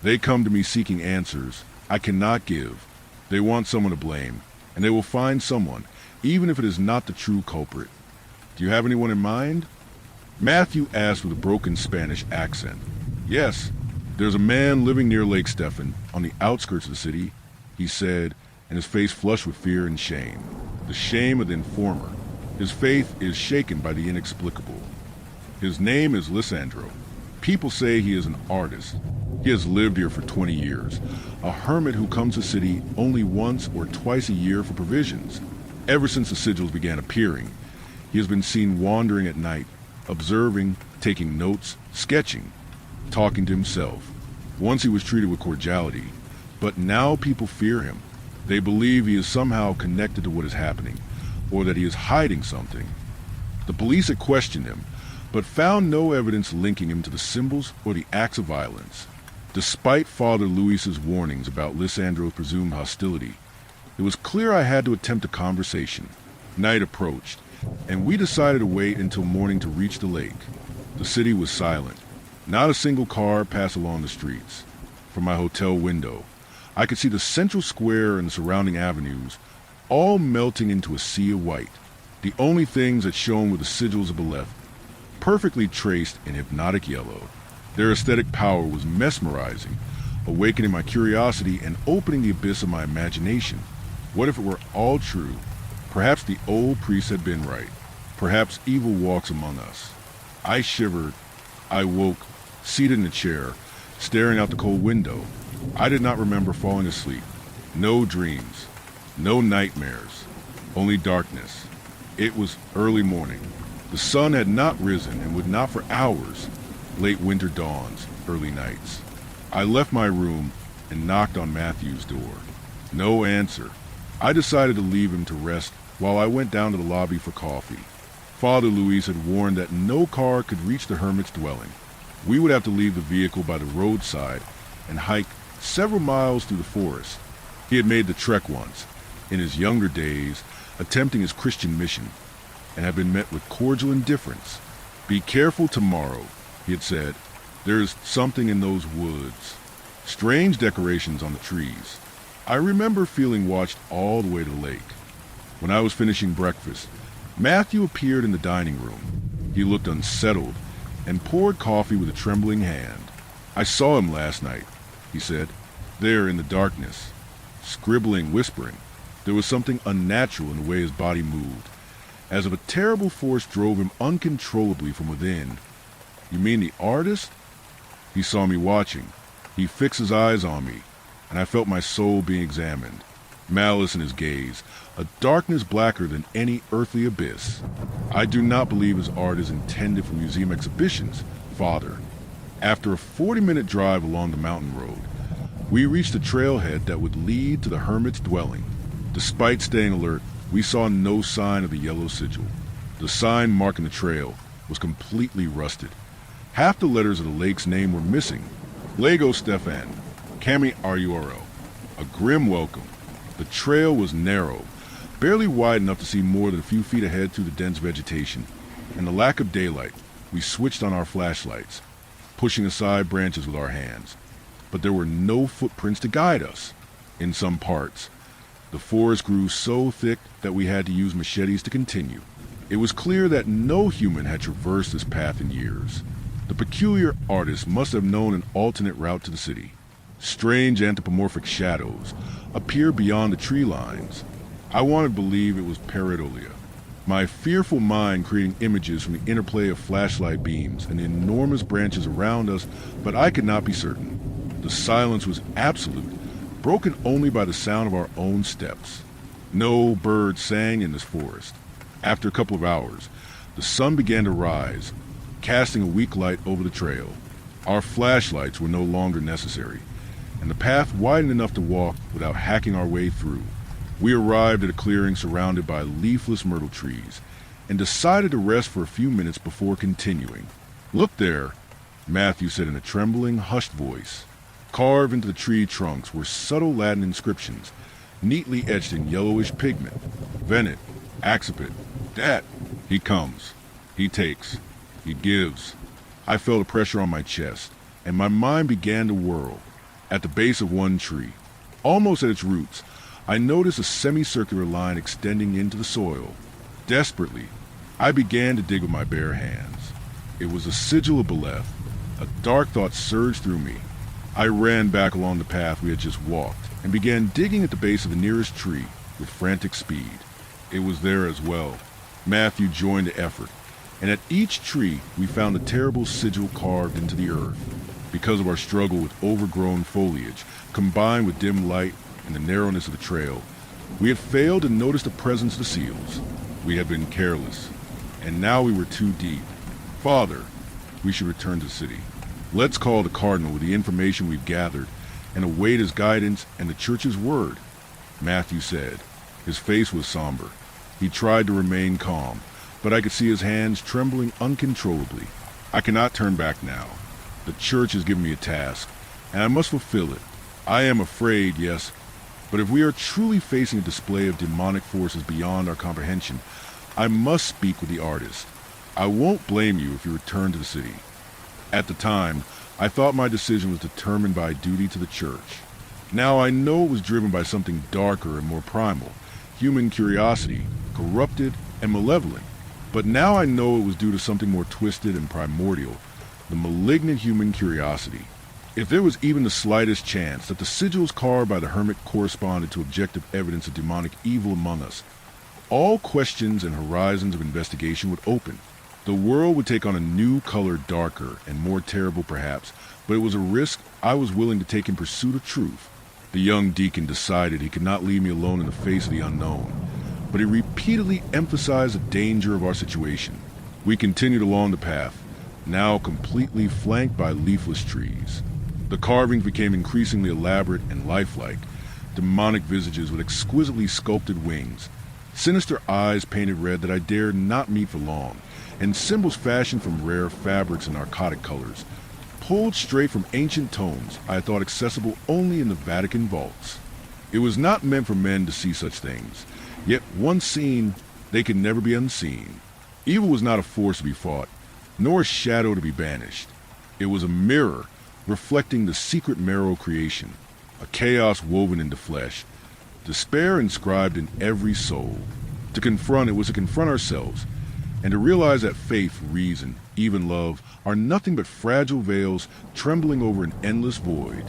They come to me seeking answers I cannot give. They want someone to blame, and they will find someone, even if it is not the true culprit. Do you have anyone in mind?" Matthew asked with a broken Spanish accent. "Yes, there's a man living near Lake Stephen, on the outskirts of the city," he said, and his face flushed with fear and shame. The shame of the informer. His faith is shaken by the inexplicable. "His name is Lysandro. People say he is an artist. He has lived here for 20 years, a hermit who comes to the city only once or twice a year for provisions. Ever since the sigils began appearing, he has been seen wandering at night, observing, taking notes, sketching, talking to himself. Once he was treated with cordiality, but now people fear him. They believe he is somehow connected to what is happening, or that he is hiding something. The police had questioned him, but found no evidence linking him to the symbols or the acts of violence. Despite Father Luis's warnings about Lysandro's presumed hostility, it was clear I had to attempt a conversation. Night approached, and we decided to wait until morning to reach the lake. The city was silent. Not a single car passed along the streets. From my hotel window, I could see the central square and the surrounding avenues, all melting into a sea of white. The only things that shone were the sigils of Beleth, perfectly traced in hypnotic yellow. Their aesthetic power was mesmerizing, awakening my curiosity and opening the abyss of my imagination. What if it were all true? Perhaps the old priest had been right. Perhaps evil walks among us. I shivered. I woke, seated in a chair, staring out the cold window. I did not remember falling asleep. No dreams. No nightmares. Only darkness. It was early morning. The sun had not risen and would not for hours. Late winter dawns, early nights. I left my room and knocked on Matthew's door. No answer. I decided to leave him to rest while I went down to the lobby for coffee. Father Luis had warned that no car could reach the hermit's dwelling. We would have to leave the vehicle by the roadside and hike several miles through the forest. He had made the trek once, in his younger days, attempting his Christian mission, and had been met with cordial indifference. "Be careful tomorrow," he had said. "There is something in those woods." Strange decorations on the trees. I remember feeling watched all the way to the lake. When I was finishing breakfast, Matthew appeared in the dining room. He looked unsettled and poured coffee with a trembling hand. "I saw him last night," he said, "there in the darkness, scribbling, whispering. There was something unnatural in the way his body moved, as if a terrible force drove him uncontrollably from within." "You mean the artist?" He saw me watching. He fixed his eyes on me, and I felt my soul being examined. Malice in his gaze, a darkness blacker than any earthly abyss. "I do not believe his art is intended for museum exhibitions, Father." After a 40-minute drive along the mountain road, we reached a trailhead that would lead to the hermit's dwelling. Despite staying alert, we saw no sign of the yellow sigil. The sign marking the trail was completely rusted. Half the letters of the lake's name were missing. Lago Stefan, Cami Aruro. A grim welcome. The trail was narrow, barely wide enough to see more than a few feet ahead through the dense vegetation. In the lack of daylight, we switched on our flashlights, pushing aside branches with our hands. But there were no footprints to guide us. In some parts, the forest grew so thick that we had to use machetes to continue. It was clear that no human had traversed this path in years. The peculiar artist must have known an alternate route to the city. Strange anthropomorphic shadows appeared beyond the tree lines. I wanted to believe it was pareidolia, my fearful mind creating images from the interplay of flashlight beams and the enormous branches around us, but I could not be certain. The silence was absolute, broken only by the sound of our own steps. No bird sang in this forest. After a couple of hours, the sun began to rise, casting a weak light over the trail. Our flashlights were no longer necessary, and the path widened enough to walk without hacking our way through. We arrived at a clearing surrounded by leafless myrtle trees and decided to rest for a few minutes before continuing. "Look there," Matthew said in a trembling, hushed voice. Carved into the tree trunks were subtle Latin inscriptions, neatly etched in yellowish pigment. "Venit, accipit, dat." He comes, he takes, he gives. I felt a pressure on my chest, and my mind began to whirl. At the base of one tree, almost at its roots, I noticed a semicircular line extending into the soil. Desperately, I began to dig with my bare hands. It was a sigil of Beleth. A dark thought surged through me. I ran back along the path we had just walked and began digging at the base of the nearest tree with frantic speed. It was there as well. Matthew joined the effort, and at each tree we found a terrible sigil carved into the earth. Because of our struggle with overgrown foliage, combined with dim light and the narrowness of the trail, we had failed to notice the presence of the seals. We had been careless, and now we were too deep. "Father, we should return to the city. Let's call the cardinal with the information we've gathered and await his guidance and the church's word," Matthew said. His face was somber. He tried to remain calm, but I could see his hands trembling uncontrollably. "I cannot turn back now. The church has given me a task, and I must fulfill it. I am afraid, yes, but if we are truly facing a display of demonic forces beyond our comprehension, I must speak with the artist. I won't blame you if you return to the city." At the time, I thought my decision was determined by duty to the church. Now I know it was driven by something darker and more primal, human curiosity, corrupted and malevolent. But now I know it was due to something more twisted and primordial, the malignant human curiosity. If there was even the slightest chance that the sigils carved by the hermit corresponded to objective evidence of demonic evil among us, all questions and horizons of investigation would open. The world would take on a new color, darker and more terrible perhaps, but it was a risk I was willing to take in pursuit of truth. The young deacon decided he could not leave me alone in the face of the unknown, but he repeatedly emphasized the danger of our situation. We continued along the path, now completely flanked by leafless trees. The carvings became increasingly elaborate and lifelike, demonic visages with exquisitely sculpted wings, sinister eyes painted red that I dared not meet for long, and symbols fashioned from rare fabrics and narcotic colors, pulled straight from ancient tomes I thought accessible only in the Vatican vaults. It was not meant for men to see such things, yet once seen, they could never be unseen. Evil was not a force to be fought, nor a shadow to be banished. It was a mirror reflecting the secret marrow creation, a chaos woven into flesh, despair inscribed in every soul. To confront it was to confront ourselves, and to realize that faith, reason, even love, are nothing but fragile veils trembling over an endless void.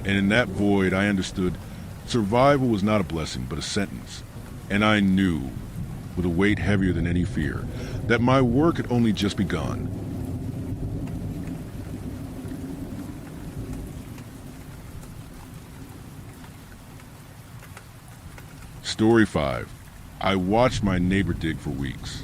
And in that void I understood survival was not a blessing but a sentence. And I knew, with a weight heavier than any fear, that my work had only just begun. Story 5. I watched my neighbor dig for weeks.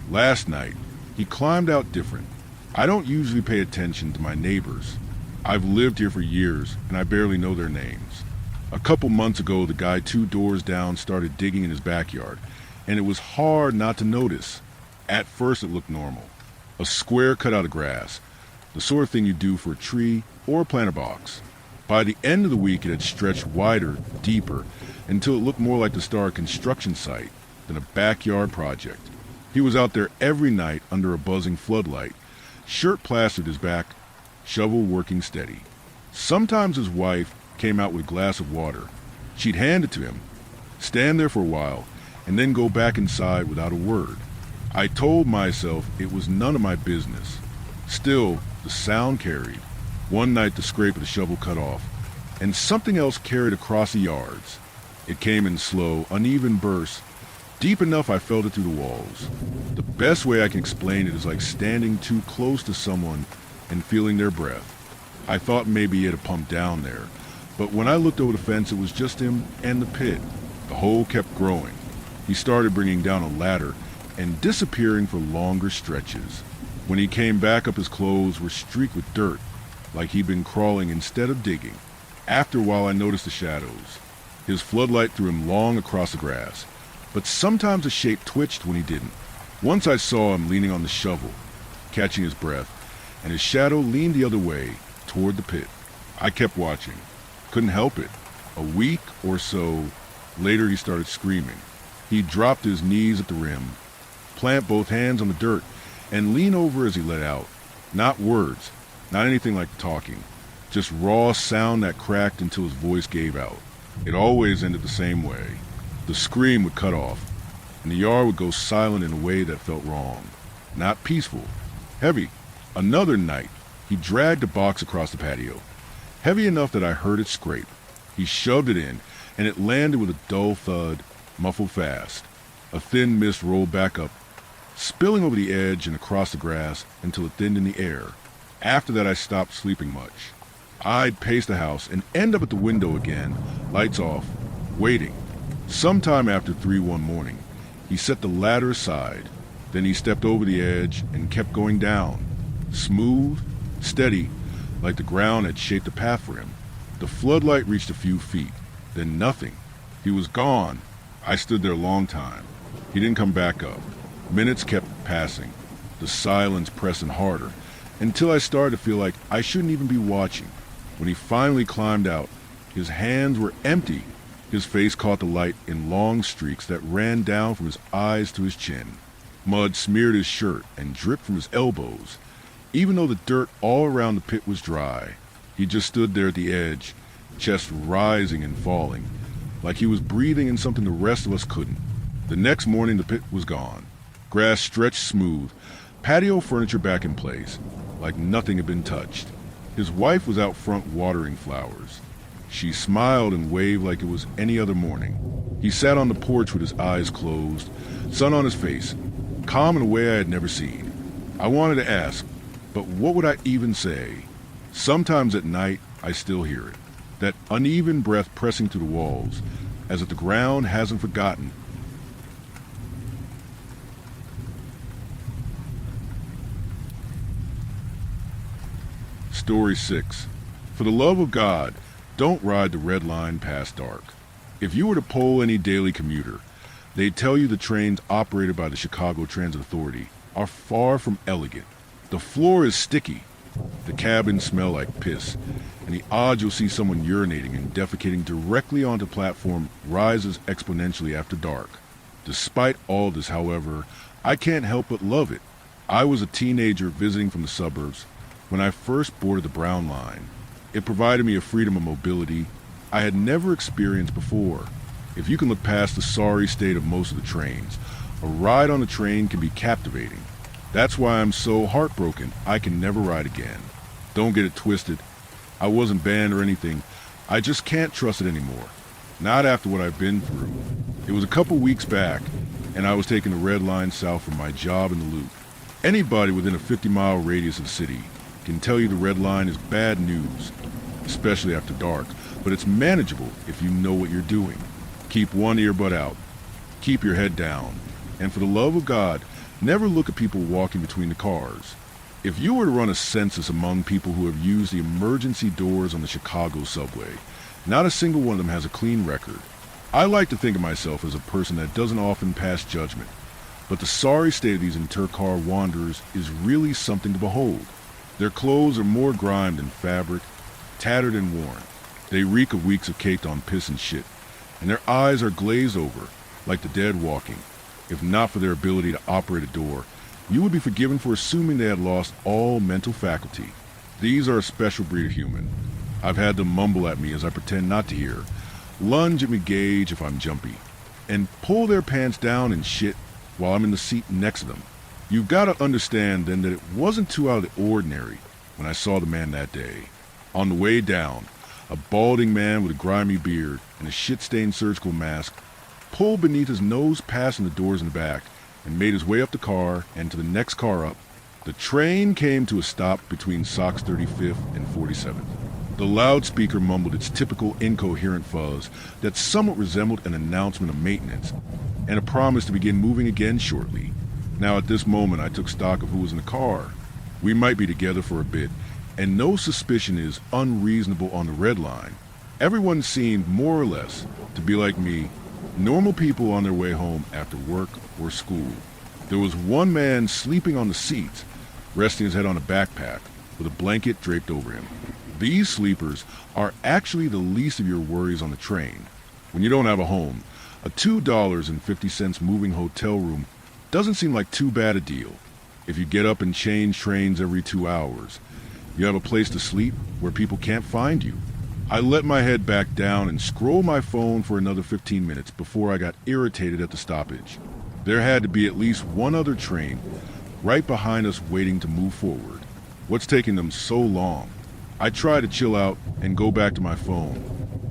Last night, he climbed out different. I don't usually pay attention to my neighbors. I've lived here for years, and I barely know their names. A couple months ago, the guy 2 doors down started digging in his backyard, and it was hard not to notice. At first, it looked normal. A square cut out of grass, the sort of thing you do for a tree or a planter box. By the end of the week, it had stretched wider, deeper, until it looked more like the start of a construction site than a backyard project. He was out there every night under a buzzing floodlight, shirt plastered his back, shovel working steady. Sometimes his wife came out with a glass of water. She'd hand it to him, stand there for a while, and then go back inside without a word. I told myself it was none of my business. Still, the sound carried. One night the scrape of the shovel cut off, and something else carried across the yards. It came in slow, uneven bursts, deep enough I felt it through the walls. The best way I can explain it is like standing too close to someone and feeling their breath. I thought maybe he had a pump down there, but when I looked over the fence it was just him and the pit. The hole kept growing. He started bringing down a ladder and disappearing for longer stretches. When he came back up, his clothes were streaked with dirt, like he'd been crawling instead of digging. After a while I noticed the shadows. His floodlight threw him long across the grass, but sometimes the shape twitched when he didn't. Once I saw him leaning on the shovel, catching his breath, and his shadow leaned the other way, toward the pit. I kept watching. Couldn't help it. A week or so later, he started screaming. He dropped to his knees at the rim, plant both hands on the dirt, and lean over as he let out. Not words, not anything like talking, just raw sound that cracked until his voice gave out. It always ended the same way. The scream would cut off, and the yard would go silent in a way that felt wrong. Not peaceful. Heavy. Another night, he dragged a box across the patio. Heavy enough that I heard it scrape. He shoved it in, and it landed with a dull thud, muffled fast. A thin mist rolled back up, spilling over the edge and across the grass until it thinned in the air. After that, I stopped sleeping much. I'd pace the house and end up at the window again, lights off, waiting. Sometime after 3 one morning, he set the ladder aside. Then he stepped over the edge and kept going down. Smooth, steady, like the ground had shaped a path for him. The floodlight reached a few feet, then nothing. He was gone. I stood there a long time. He didn't come back up. Minutes kept passing, the silence pressing harder, until I started to feel like I shouldn't even be watching. When he finally climbed out, his hands were empty. His face caught the light in long streaks that ran down from his eyes to his chin. Mud smeared his shirt and dripped from his elbows. Even though the dirt all around the pit was dry, he just stood there at the edge, chest rising and falling, like he was breathing in something the rest of us couldn't. The next morning, the pit was gone. Grass stretched smooth, patio furniture back in place, like nothing had been touched. His wife was out front watering flowers. She smiled and waved like it was any other morning. He sat on the porch with his eyes closed, sun on his face, calm in a way I had never seen. I wanted to ask, but what would I even say? Sometimes at night, I still hear it. That uneven breath pressing to the walls, as if the ground hasn't forgotten. Story 6. For the love of God, don't ride the red line past dark. If you were to poll any daily commuter, they'd tell you the trains operated by the Chicago Transit Authority are far from elegant. The floor is sticky, the cabins smell like piss, and the odds you'll see someone urinating and defecating directly onto the platform rises exponentially after dark. Despite all this, however, I can't help but love it. I was a teenager visiting from the suburbs when I first boarded the Brown Line. It provided me a freedom of mobility I had never experienced before. If you can look past the sorry state of most of the trains, a ride on the train can be captivating. That's why I'm so heartbroken I can never ride again. Don't get it twisted. I wasn't banned or anything. I just can't trust it anymore. Not after what I've been through. It was a couple weeks back, and I was taking the red line south from my job in the Loop. Anybody within a 50-mile radius of the city can tell you the red line is bad news, especially after dark, but it's manageable if you know what you're doing. Keep one earbud out. Keep your head down. And for the love of God, never look at people walking between the cars. If you were to run a census among people who have used the emergency doors on the Chicago subway, not a single one of them has a clean record. I like to think of myself as a person that doesn't often pass judgment, but the sorry state of these intercar wanderers is really something to behold. Their clothes are more grimed than fabric, tattered and worn. They reek of weeks of caked on piss and shit, and their eyes are glazed over, like the dead walking. If not for their ability to operate a door, you would be forgiven for assuming they had lost all mental faculty. These are a special breed of human. I've had them mumble at me as I pretend not to hear, lunge at me gauge if I'm jumpy, and pull their pants down and shit while I'm in the seat next to them. You've got to understand then that it wasn't too out of the ordinary when I saw the man that day. On the way down, a balding man with a grimy beard and a shit-stained surgical mask pulled beneath his nose passing the doors in the back and made his way up the car and to the next car up. The train came to a stop between Sox 35th and 47th. The loudspeaker mumbled its typical incoherent fuzz that somewhat resembled an announcement of maintenance and a promise to begin moving again shortly. Now at this moment I took stock of who was in the car. We might be together for a bit, and no suspicion is unreasonable on the red line. Everyone seemed more or less to be like me, normal people on their way home after work or school. There was one man sleeping on the seats, resting his head on a backpack with a blanket draped over him. These sleepers are actually the least of your worries on the train. When you don't have a home, a $2.50 moving hotel room doesn't seem like too bad a deal. If you get up and change trains every 2 hours, you have a place to sleep where people can't find you. I let my head back down and scrolled my phone for another 15 minutes before I got irritated at the stoppage. There had to be at least one other train right behind us waiting to move forward. What's taking them so long? I tried to chill out and go back to my phone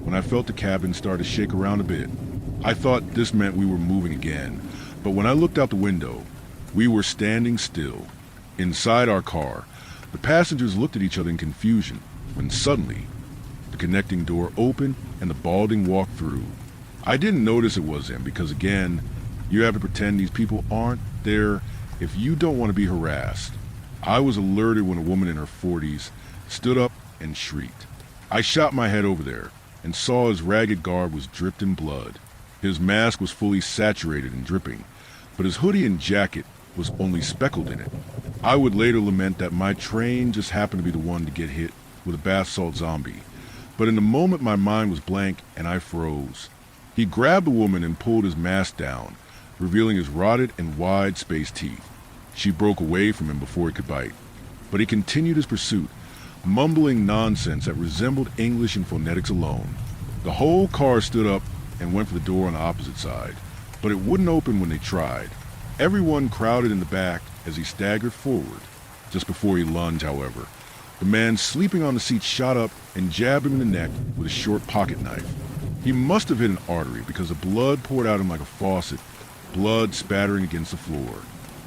when I felt the cabin start to shake around a bit. I thought this meant we were moving again, but when I looked out the window, we were standing still. Inside our car, the passengers looked at each other in confusion when suddenly the connecting door opened and the balding walked through. I didn't notice it was him because, again, you have to pretend these people aren't there if you don't want to be harassed. I was alerted when a woman in her 40s stood up and shrieked. I shot my head over there and saw his ragged garb was dripped in blood. His mask was fully saturated and dripping, but his hoodie and jacket was only speckled in it. I would later lament that my train just happened to be the one to get hit with a bath salt zombie. But in the moment my mind was blank and I froze. He grabbed the woman and pulled his mask down, revealing his rotted and wide-spaced teeth. She broke away from him before he could bite, but he continued his pursuit, mumbling nonsense that resembled English in phonetics alone. The whole car stood up and went for the door on the opposite side, but it wouldn't open when they tried. Everyone crowded in the back as he staggered forward. Just before he lunged, however, the man sleeping on the seat shot up and jabbed him in the neck with a short pocket knife. He must have hit an artery because the blood poured out of him like a faucet, blood spattering against the floor.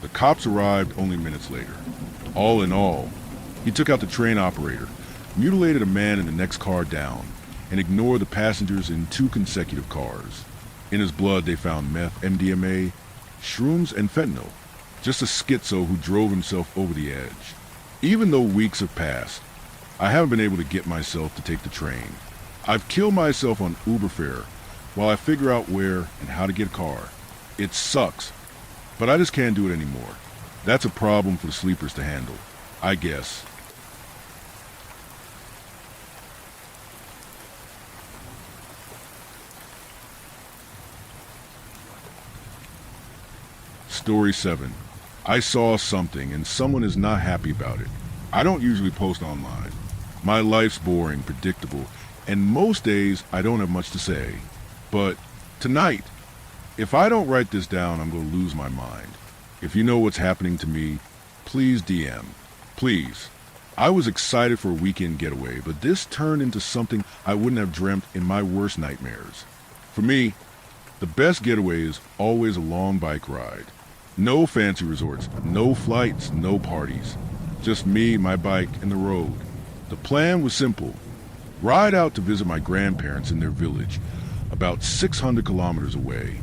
The cops arrived only minutes later. All in all, he took out the train operator, mutilated a man in the next car down, and ignored the passengers in 2 consecutive cars. In his blood they found meth, MDMA, shrooms, and fentanyl. Just a schizo who drove himself over the edge. Even though weeks have passed, I haven't been able to get myself to take the train. I've killed myself on Uber fare while I figure out where and how to get a car. It sucks, but I just can't do it anymore. That's a problem for the sleepers to handle, I guess. Story 7. I saw something and someone is not happy about it. I don't usually post online. My life's boring, predictable, and most days I don't have much to say. But tonight, if I don't write this down, I'm going to lose my mind. If you know what's happening to me, please DM. Please. I was excited for a weekend getaway, but this turned into something I wouldn't have dreamt in my worst nightmares. For me, the best getaway is always a long bike ride. No fancy resorts, no flights, no parties. Just me, my bike, and the road. The plan was simple. Ride out to visit my grandparents in their village, about 600 kilometers away.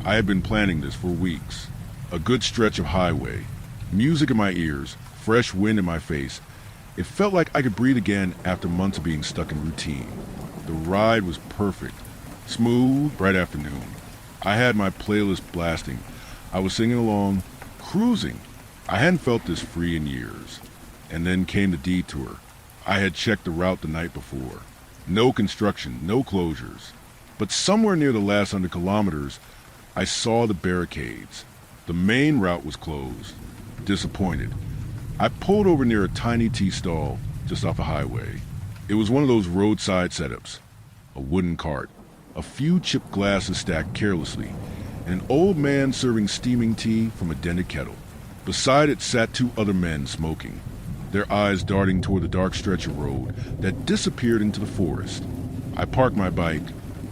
I had been planning this for weeks. A good stretch of highway, music in my ears, fresh wind in my face. It felt like I could breathe again after months of being stuck in routine. The ride was perfect. Smooth, bright afternoon. I had my playlist blasting. I was singing along, cruising. I hadn't felt this free in years. And then came the detour. I had checked the route the night before. No construction, no closures. But somewhere near the last 100 kilometers, I saw the barricades. The main route was closed. Disappointed, I pulled over near a tiny tea stall just off the highway. It was one of those roadside setups. A wooden cart, a few chipped glasses stacked carelessly, and an old man serving steaming tea from a dented kettle. Beside it sat 2 other men smoking, their eyes darting toward the dark stretch of road that disappeared into the forest. I parked my bike,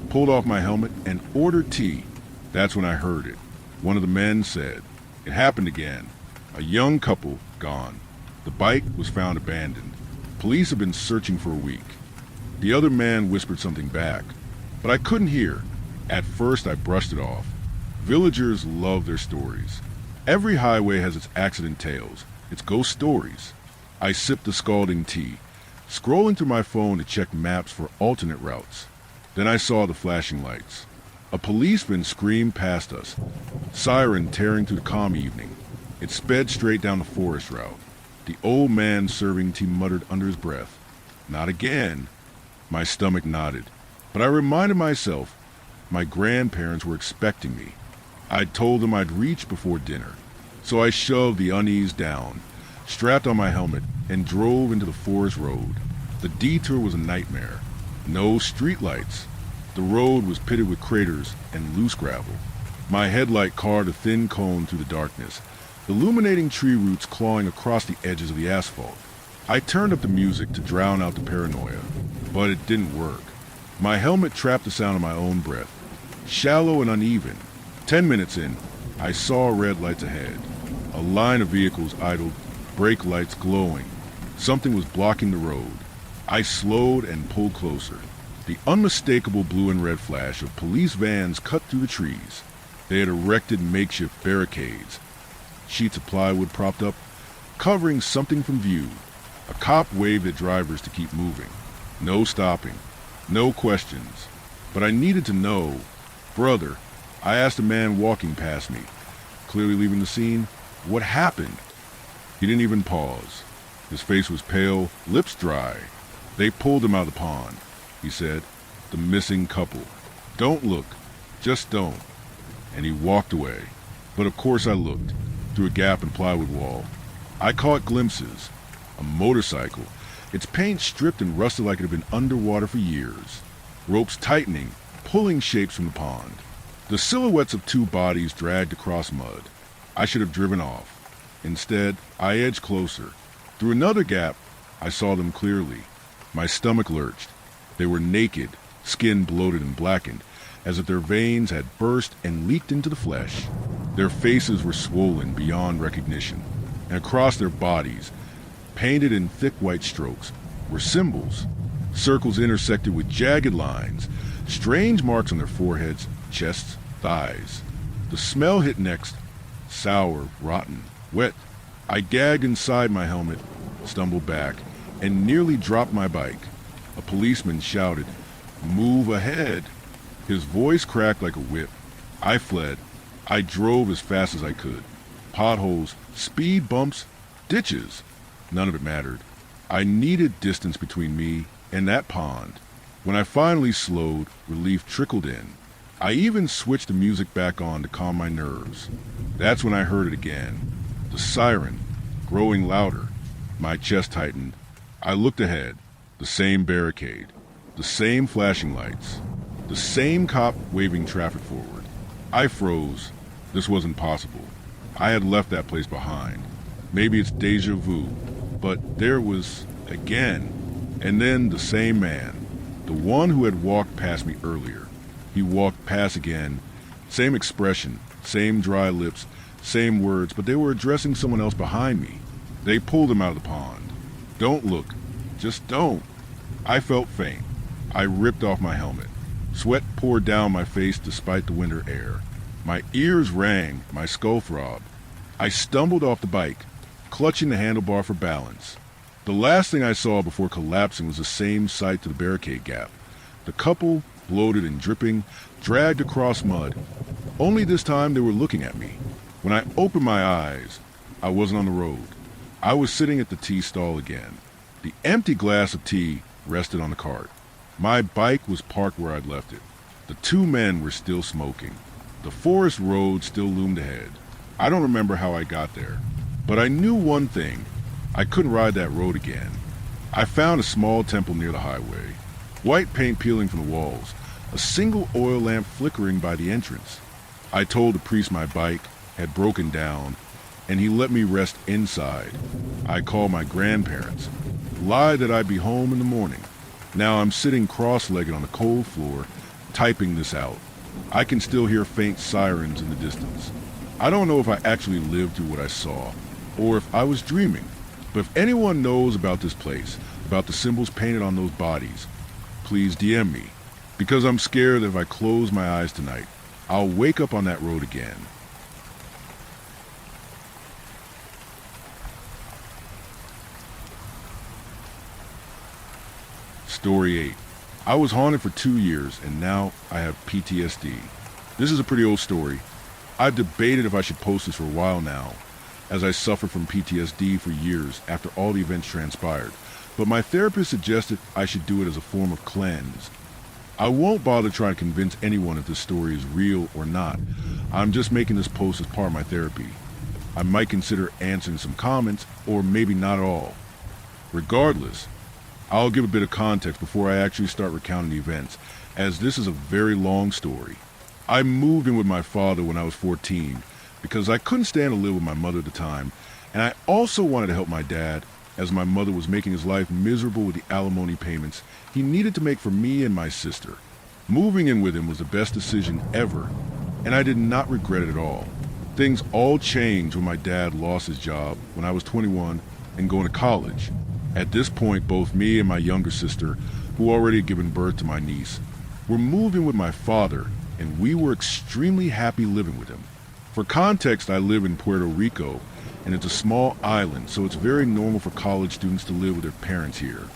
pulled off my helmet, and ordered tea. That's when I heard it. One of the men said, "It happened again. A young couple gone. The bike was found abandoned. Police have been searching for a week." The other man whispered something back, but I couldn't hear. At first I brushed it off. Villagers love their stories. Every highway has its accident tales, its ghost stories. I sipped the scalding tea, scrolling through my phone to check maps for alternate routes. Then I saw the flashing lights. A policeman screamed past us, siren tearing through the calm evening. It sped straight down the forest route. The old man serving tea muttered under his breath, "Not again." My stomach nodded, but I reminded myself my grandparents were expecting me. I'd told them I'd reach before dinner, so I shoved the unease down, strapped on my helmet, and drove into the forest road. The detour was a nightmare. No streetlights. The road was pitted with craters and loose gravel. My headlight carved a thin cone through the darkness, illuminating tree roots clawing across the edges of the asphalt. I turned up the music to drown out the paranoia, but it didn't work. My helmet trapped the sound of my own breath, shallow and uneven. 10 minutes in, I saw red lights ahead. A line of vehicles idled, brake lights glowing. Something was blocking the road. I slowed and pulled closer. The unmistakable blue and red flash of police vans cut through the trees. They had erected makeshift barricades. Sheets of plywood propped up, covering something from view. A cop waved at drivers to keep moving. No stopping. No questions. But I needed to know. "Brother," I asked a man walking past me, clearly leaving the scene, "what happened?" He didn't even pause. His face was pale, lips dry. "They pulled him out of the pond," he said. "The missing couple. Don't look. Just don't." And he walked away. But of course I looked, through a gap in plywood wall. I caught glimpses. A motorcycle, its paint stripped and rusted like it had been underwater for years. Ropes tightening, pulling shapes from the pond. The silhouettes of two bodies dragged across mud. I should have driven off. Instead, I edged closer. Through another gap, I saw them clearly. My stomach lurched. They were naked, skin bloated and blackened, as if their veins had burst and leaked into the flesh. Their faces were swollen beyond recognition, and across their bodies, painted in thick white strokes, were symbols. Circles intersected with jagged lines, strange marks on their foreheads, chests, thighs. The smell hit next, sour, rotten, wet. I gagged inside my helmet, stumbled back, and nearly dropped my bike. A policeman shouted, "Move ahead." His voice cracked like a whip. I fled. I drove as fast as I could. Potholes, speed bumps, ditches. None of it mattered. I needed distance between me and that pond. When I finally slowed, relief trickled in. I even switched the music back on to calm my nerves. That's when I heard it again. The siren, growing louder. My chest tightened. I looked ahead. The same barricade. The same flashing lights. The same cop waving traffic forward. I froze. This wasn't possible. I had left that place behind. Maybe it's deja vu, but there it was again. And then the same man, the one who had walked past me earlier. He walked past again. Same expression, same dry lips, same words, but they were addressing someone else behind me. They pulled him out of the pond. "Don't look. Just don't." I felt faint. I ripped off my helmet. Sweat poured down my face despite the winter air. My ears rang, my skull throbbed. I stumbled off the bike, clutching the handlebar for balance. The last thing I saw before collapsing was the same sight to the barricade gap. The couple, bloated and dripping, dragged across mud. Only this time they were looking at me. When I opened my eyes, I wasn't on the road. I was sitting at the tea stall again. The empty glass of tea rested on the cart. My bike was parked where I'd left it. The two men were still smoking. The forest road still loomed ahead. I don't remember how I got there, but I knew one thing. I couldn't ride that road again. I found a small temple near the highway. White paint peeling from the walls. A single oil lamp flickering by the entrance. I told the priest my bike had broken down, and he let me rest inside. I called my grandparents, lied that I'd be home in the morning. Now I'm sitting cross-legged on the cold floor, typing this out. I can still hear faint sirens in the distance. I don't know if I actually lived through what I saw, or if I was dreaming. But if anyone knows about this place, about the symbols painted on those bodies, please DM me. Because I'm scared that if I close my eyes tonight, I'll wake up on that road again. Story 8. I was haunted for 2 years, and now I have PTSD. This is a pretty old story. I've debated if I should post this for a while now, as I suffered from PTSD for years after all the events transpired, but my therapist suggested I should do it as a form of cleanse. I won't bother trying to convince anyone if this story is real or not. I'm just making this post as part of my therapy. I might consider answering some comments, or maybe not at all. Regardless, I'll give a bit of context before I actually start recounting the events, as this is a very long story. I moved in with my father when I was 14 because I couldn't stand to live with my mother at the time, and I also wanted to help my dad, as my mother was making his life miserable with the alimony payments he needed to make for me and my sister. Moving in with him was the best decision ever, and I did not regret it at all. Things all changed when my dad lost his job when I was 21 and going to college. At this point, both me and my younger sister, who already had given birth to my niece, were moving with my father, and we were extremely happy living with him. For context, I live in Puerto Rico, and it's a small island, so it's very normal for college students to live with their parents here.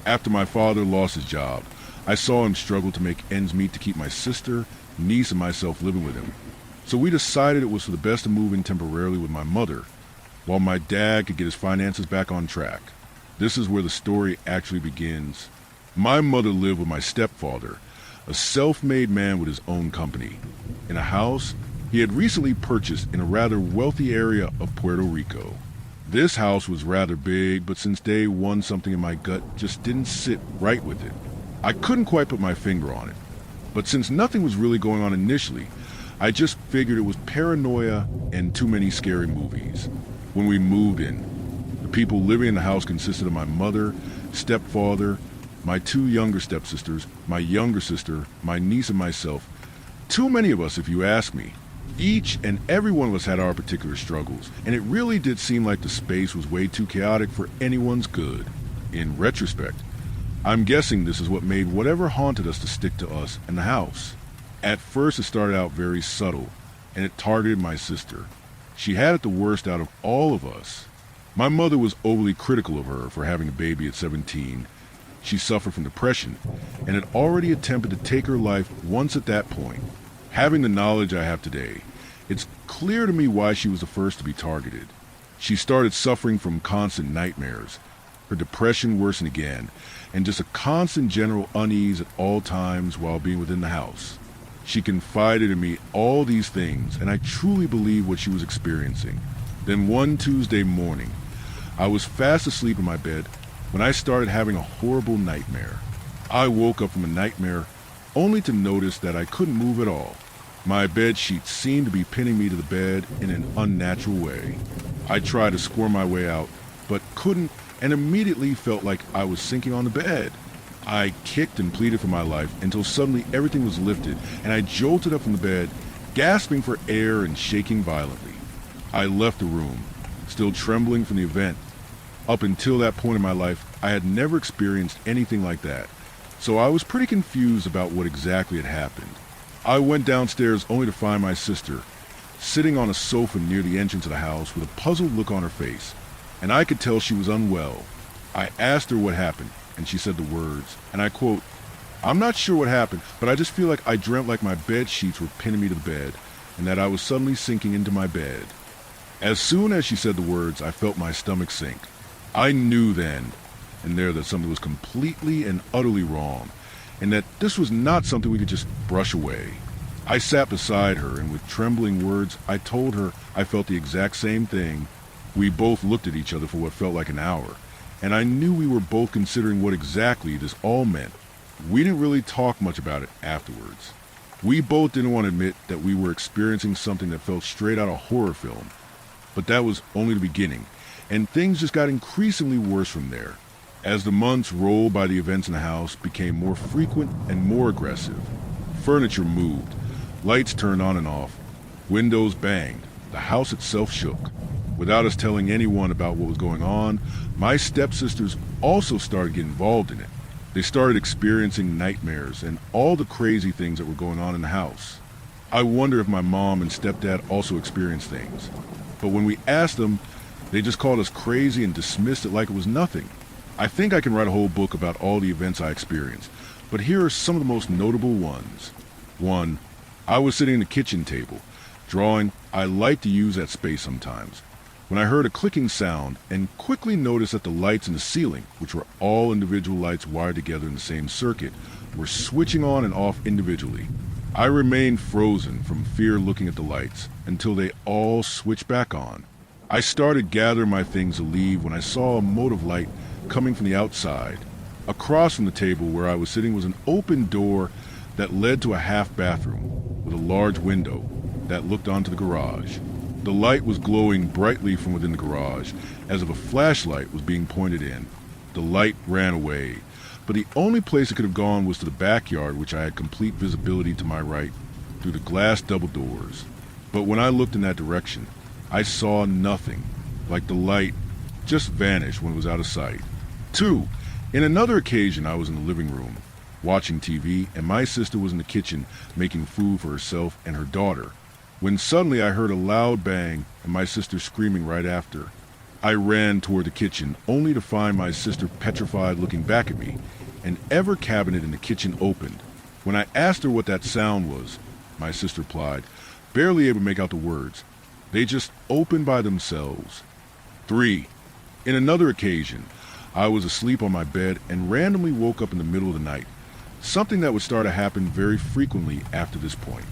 After my father lost his job, I saw him struggle to make ends meet to keep my sister, niece, and myself living with him. So we decided it was for the best to move in temporarily with my mother, while my dad could get his finances back on track. This is where the story actually begins. My mother lived with my stepfather, a self-made man with his own company, in a house he had recently purchased in a rather wealthy area of Puerto Rico. This house was rather big, but since day one something in my gut just didn't sit right with it. I couldn't quite put my finger on it, but since nothing was really going on initially, I just figured it was paranoia and too many scary movies. When we moved in, the people living in the house consisted of my mother, stepfather, my 2 younger stepsisters, my younger sister, my niece, and myself. Too many of us, if you ask me. Each and every one of us had our particular struggles, and it really did seem like the space was way too chaotic for anyone's good. In retrospect, I'm guessing this is what made whatever haunted us to stick to us and the house. At first, it started out very subtle, and it targeted my sister. She had it the worst out of all of us. My mother was overly critical of her for having a baby at 17. She suffered from depression and had already attempted to take her life once at that point. Having the knowledge I have today, it's clear to me why she was the first to be targeted. She started suffering from constant nightmares. Her depression worsened again, and just a constant general unease at all times while being within the house. She confided in me all these things, and I truly believe what she was experiencing. Then one Tuesday morning, I was fast asleep in my bed when I started having a horrible nightmare. I woke up from a nightmare only to notice that I couldn't move at all. My bed sheets seemed to be pinning me to the bed in an unnatural way. I tried to squirm my way out, but couldn't, and immediately felt like I was sinking on the bed. I kicked and pleaded for my life until suddenly everything was lifted, and I jolted up from the bed, gasping for air and shaking violently. I left the room, still trembling from the event. Up until that point in my life, I had never experienced anything like that, so I was pretty confused about what exactly had happened. I went downstairs only to find my sister sitting on a sofa near the entrance of the house with a puzzled look on her face, and I could tell she was unwell. I asked her what happened, and she said the words, and I quote, "I'm not sure what happened, but I just feel like I dreamt like my bed sheets were pinning me to the bed, and that I was suddenly sinking into my bed." As soon as she said the words, I felt my stomach sink. I knew then and there that something was completely and utterly wrong, and that this was not something we could just brush away. I sat beside her, and with trembling words, I told her I felt the exact same thing. We both looked at each other for what felt like an hour, and I knew we were both considering what exactly this all meant. We didn't really talk much about it afterwards. We both didn't want to admit that we were experiencing something that felt straight out of a horror film. But that was only the beginning, and things just got increasingly worse from there. As the months rolled by, the events in the house became more frequent and more aggressive. Furniture moved, lights turned on and off, windows banged, the house itself shook. Without us telling anyone about what was going on, my stepsisters also started getting involved in it. They started experiencing nightmares and all the crazy things that were going on in the house. I wonder if my mom and stepdad also experienced things. But when we asked them, they just called us crazy and dismissed it like it was nothing. I think I can write a whole book about all the events I experienced, but here are some of the most notable ones. 1. I was sitting at the kitchen table, drawing. I like to use that space sometimes, when I heard a clicking sound and quickly noticed that the lights in the ceiling, which were all individual lights wired together in the same circuit, were switching on and off individually. I remained frozen from fear looking at the lights until they all switched back on. I started gathering my things to leave when I saw a mote of light coming from the outside. Across from the table where I was sitting was an open door that led to a half bathroom with a large window that looked onto the garage. The light was glowing brightly from within the garage, as if a flashlight was being pointed in. The light ran away, but the only place it could have gone was to the backyard, which I had complete visibility to my right through the glass double doors. But when I looked in that direction, I saw nothing, like the light just vanished when it was out of sight. 2. In another occasion, I was in the living room, watching TV, and my sister was in the kitchen making food for herself and her daughter, when suddenly I heard a loud bang and my sister screaming right after. I ran toward the kitchen, only to find my sister petrified looking back at me. An ever cabinet in the kitchen opened. When I asked her what that sound was, my sister replied, barely able to make out the words, "They just opened by themselves." 3. In another occasion, I was asleep on my bed and randomly woke up in the middle of the night, something that would start to happen very frequently after this point.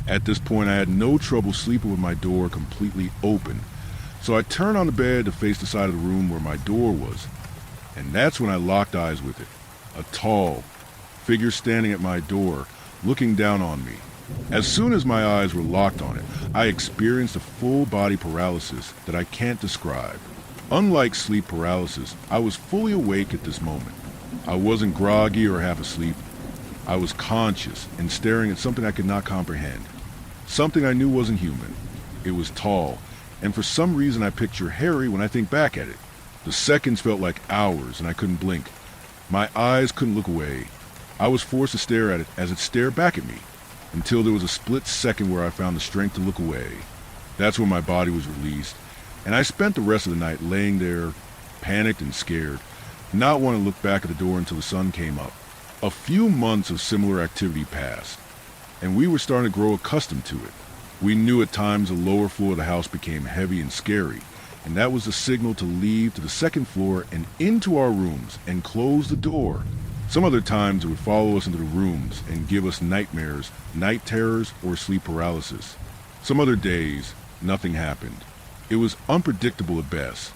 At this point, I had no trouble sleeping with my door completely open, so I turned on the bed to face the side of the room where my door was, and that's when I locked eyes with it, a tall figure standing at my door, looking down on me. As soon as my eyes were locked on it, I experienced a full-body paralysis that I can't describe. Unlike sleep paralysis, I was fully awake at this moment. I wasn't groggy or half asleep. I was conscious and staring at something I could not comprehend. Something I knew wasn't human. It was tall, and for some reason I picture hairy when I think back at it. The seconds felt like hours, and I couldn't blink. My eyes couldn't look away. I was forced to stare at it as it stared back at me, until there was a split second where I found the strength to look away. That's when my body was released, and I spent the rest of the night laying there, panicked and scared, not wanting to look back at the door until the sun came up. A few months of similar activity passed, and we were starting to grow accustomed to it. We knew at times the lower floor of the house became heavy and scary, and that was the signal to leave to the second floor and into our rooms and close the door. Some other times it would follow us into the rooms and give us nightmares, night terrors, or sleep paralysis. Some other days, nothing happened. It was unpredictable at best,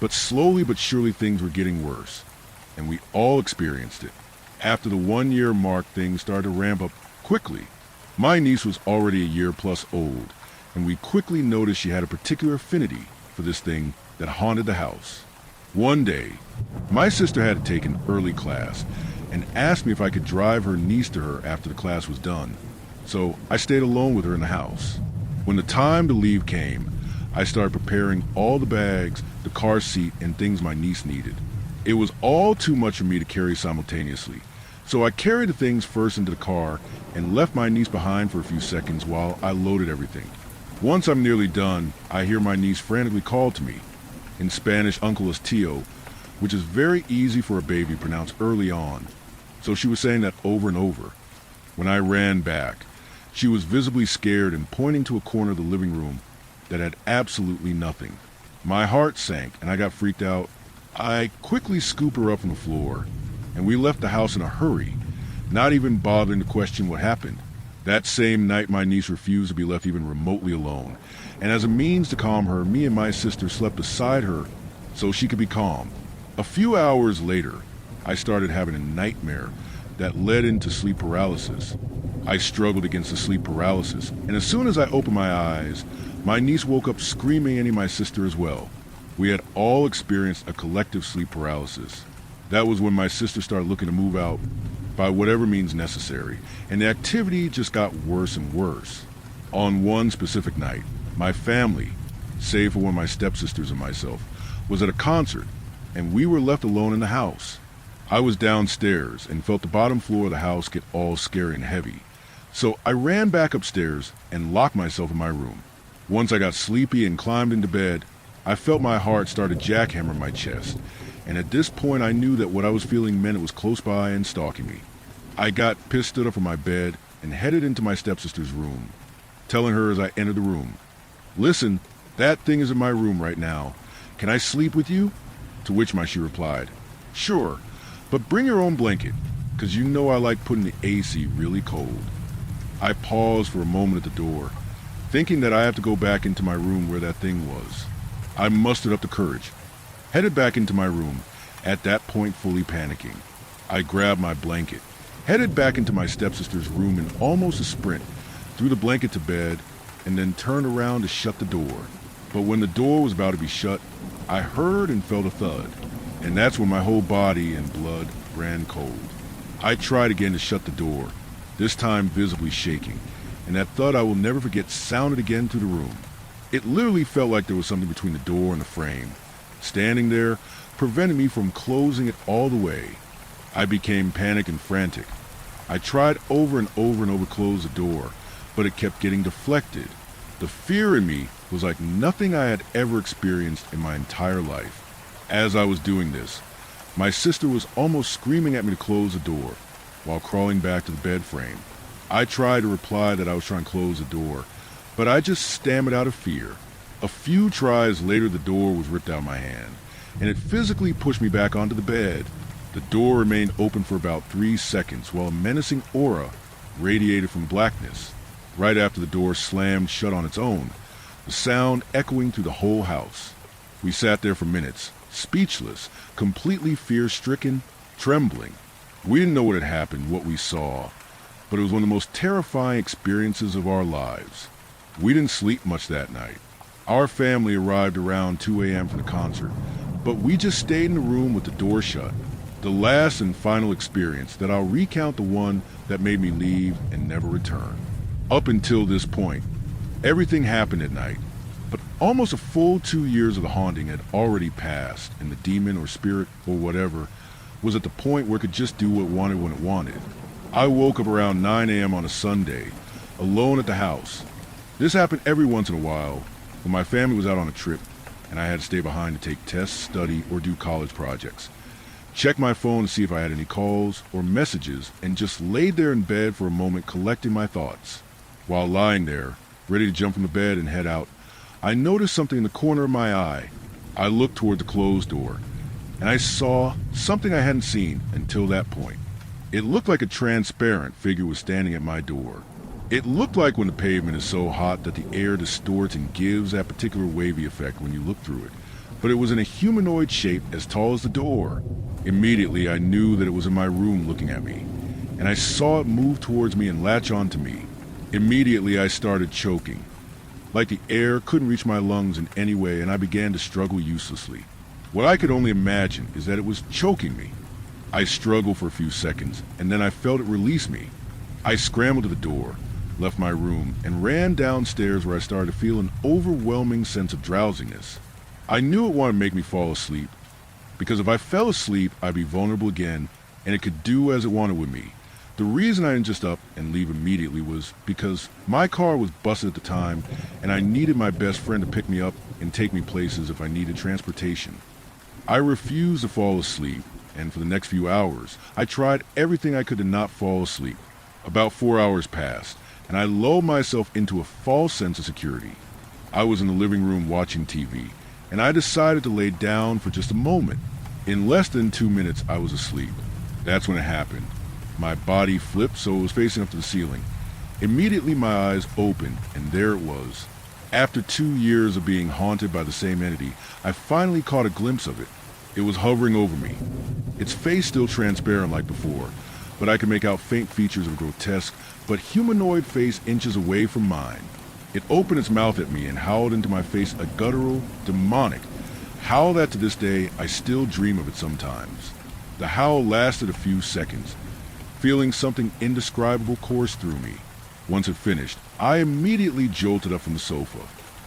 but slowly but surely things were getting worse, and we all experienced it. After the 1-year mark, things started to ramp up quickly. My niece was already a year plus old, and we quickly noticed she had a particular affinity for this thing that haunted the house. One day, my sister had to take an early class and asked me if I could drive her niece to her after the class was done. So I stayed alone with her in the house. When the time to leave came, I started preparing all the bags, the car seat, and things my niece needed. It was all too much for me to carry simultaneously, so I carried the things first into the car and left my niece behind for a few seconds while I loaded everything. Once I'm nearly done, I hear my niece frantically call to me. In Spanish, uncle is tío, which is very easy for a baby pronounced early on. So she was saying that over and over. When I ran back, she was visibly scared and pointing to a corner of the living room that had absolutely nothing. My heart sank and I got freaked out. I quickly scooped her up from the floor, and we left the house in a hurry, not even bothering to question what happened. That same night, my niece refused to be left even remotely alone, and as a means to calm her, me and my sister slept beside her so she could be calm. A few hours later, I started having a nightmare that led into sleep paralysis. I struggled against the sleep paralysis, and as soon as I opened my eyes, my niece woke up screaming, and my sister as well. We had all experienced a collective sleep paralysis. That was when my sister started looking to move out by whatever means necessary, and the activity just got worse and worse. On one specific night, my family, save for one of my stepsisters and myself, was at a concert, and we were left alone in the house. I was downstairs and felt the bottom floor of the house get all scary and heavy, so I ran back upstairs and locked myself in my room. Once I got sleepy and climbed into bed, I felt my heart start to jackhammer my chest, and at this point I knew that what I was feeling meant it was close by and stalking me. I got pissed, stood up from my bed, and headed into my stepsister's room, telling her as I entered the room, "Listen, that thing is in my room right now. Can I sleep with you?" To which she replied, "Sure, but bring your own blanket, 'cause you know I like putting the AC really cold." I paused for a moment at the door, thinking that I have to go back into my room where that thing was. I mustered up the courage, headed back into my room, at that point fully panicking. I grabbed my blanket, headed back into my stepsister's room in almost a sprint, threw the blanket to bed, and then turned around to shut the door. But when the door was about to be shut, I heard and felt a thud, and that's when my whole body and blood ran cold. I tried again to shut the door, this time visibly shaking, and that thud I will never forget sounded again through the room. It literally felt like there was something between the door and the frame, standing there, preventing me from closing it all the way. I became panicked and frantic. I tried over and over to close the door, but it kept getting deflected. The fear in me was like nothing I had ever experienced in my entire life. As I was doing this, my sister was almost screaming at me to close the door, while crawling back to the bed frame. I tried to reply that I was trying to close the door, but I just stammered out of fear. A few tries later, the door was ripped out of my hand, and it physically pushed me back onto the bed. The door remained open for about 3 seconds while a menacing aura radiated from blackness. Right after the door slammed shut on its own, the sound echoing through the whole house. We sat there for minutes, speechless, completely fear-stricken, trembling. We didn't know what had happened, what we saw, but it was one of the most terrifying experiences of our lives. We didn't sleep much that night. Our family arrived around 2 a.m. for the concert, but we just stayed in the room with the door shut. The last and final experience that I'll recount, the one that made me leave and never return. Up until this point, everything happened at night, but almost a full 2 years of the haunting had already passed, and the demon or spirit or whatever was at the point where it could just do what it wanted when it wanted. I woke up around 9 a.m. on a Sunday, alone at the house. This happened every once in a while when my family was out on a trip and I had to stay behind to take tests, study, or do college projects. Checked my phone to see if I had any calls or messages, and just laid there in bed for a moment collecting my thoughts. While lying there, ready to jump from the bed and head out, I noticed something in the corner of my eye. I looked toward the closed door, and I saw something I hadn't seen until that point. It looked like a transparent figure was standing at my door. It looked like when the pavement is so hot that the air distorts and gives that particular wavy effect when you look through it. But it was in a humanoid shape as tall as the door. Immediately, I knew that it was in my room looking at me, and I saw it move towards me and latch onto me. Immediately, I started choking. Like the air couldn't reach my lungs in any way, and I began to struggle uselessly. What I could only imagine is that it was choking me. I struggled for a few seconds, and then I felt it release me. I scrambled to the door, left my room, and ran downstairs, where I started to feel an overwhelming sense of drowsiness. I knew it wanted to make me fall asleep, because if I fell asleep, I'd be vulnerable again, and it could do as it wanted with me. The reason I didn't just up and leave immediately was because my car was busted at the time, and I needed my best friend to pick me up and take me places if I needed transportation. I refused to fall asleep, and for the next few hours, I tried everything I could to not fall asleep. About 4 hours passed, and I lulled myself into a false sense of security. I was in the living room watching TV, and I decided to lay down for just a moment. In less than 2 minutes, I was asleep. That's when it happened. My body flipped so it was facing up to the ceiling. Immediately my eyes opened, and there it was. After 2 years of being haunted by the same entity, I finally caught a glimpse of it. It was hovering over me. Its face still transparent like before, but I could make out faint features of a grotesque but humanoid face inches away from mine. It opened its mouth at me and howled into my face a guttural, demonic howl that to this day I still dream of it sometimes. The howl lasted a few seconds, feeling something indescribable course through me. Once it finished, I immediately jolted up from the sofa.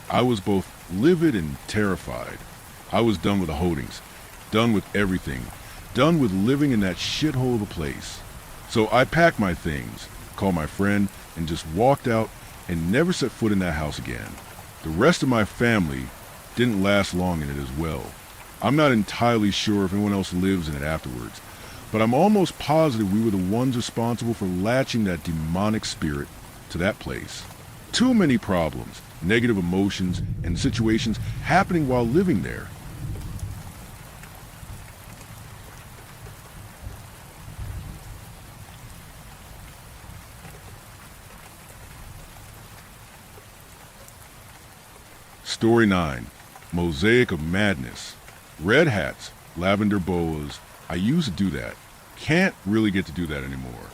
I was both livid and terrified. I was done with the holdings, done with everything, done with living in that shithole of a place. So I packed my things, called my friend, and just walked out and never set foot in that house again. The rest of my family didn't last long in it as well. I'm not entirely sure if anyone else lives in it afterwards, but I'm almost positive we were the ones responsible for latching that demonic spirit to that place. Too many problems, negative emotions, and situations happening while living there. Story 9. Mosaic of Madness. Red hats, lavender boas. I used to do that. Can't really get to do that anymore.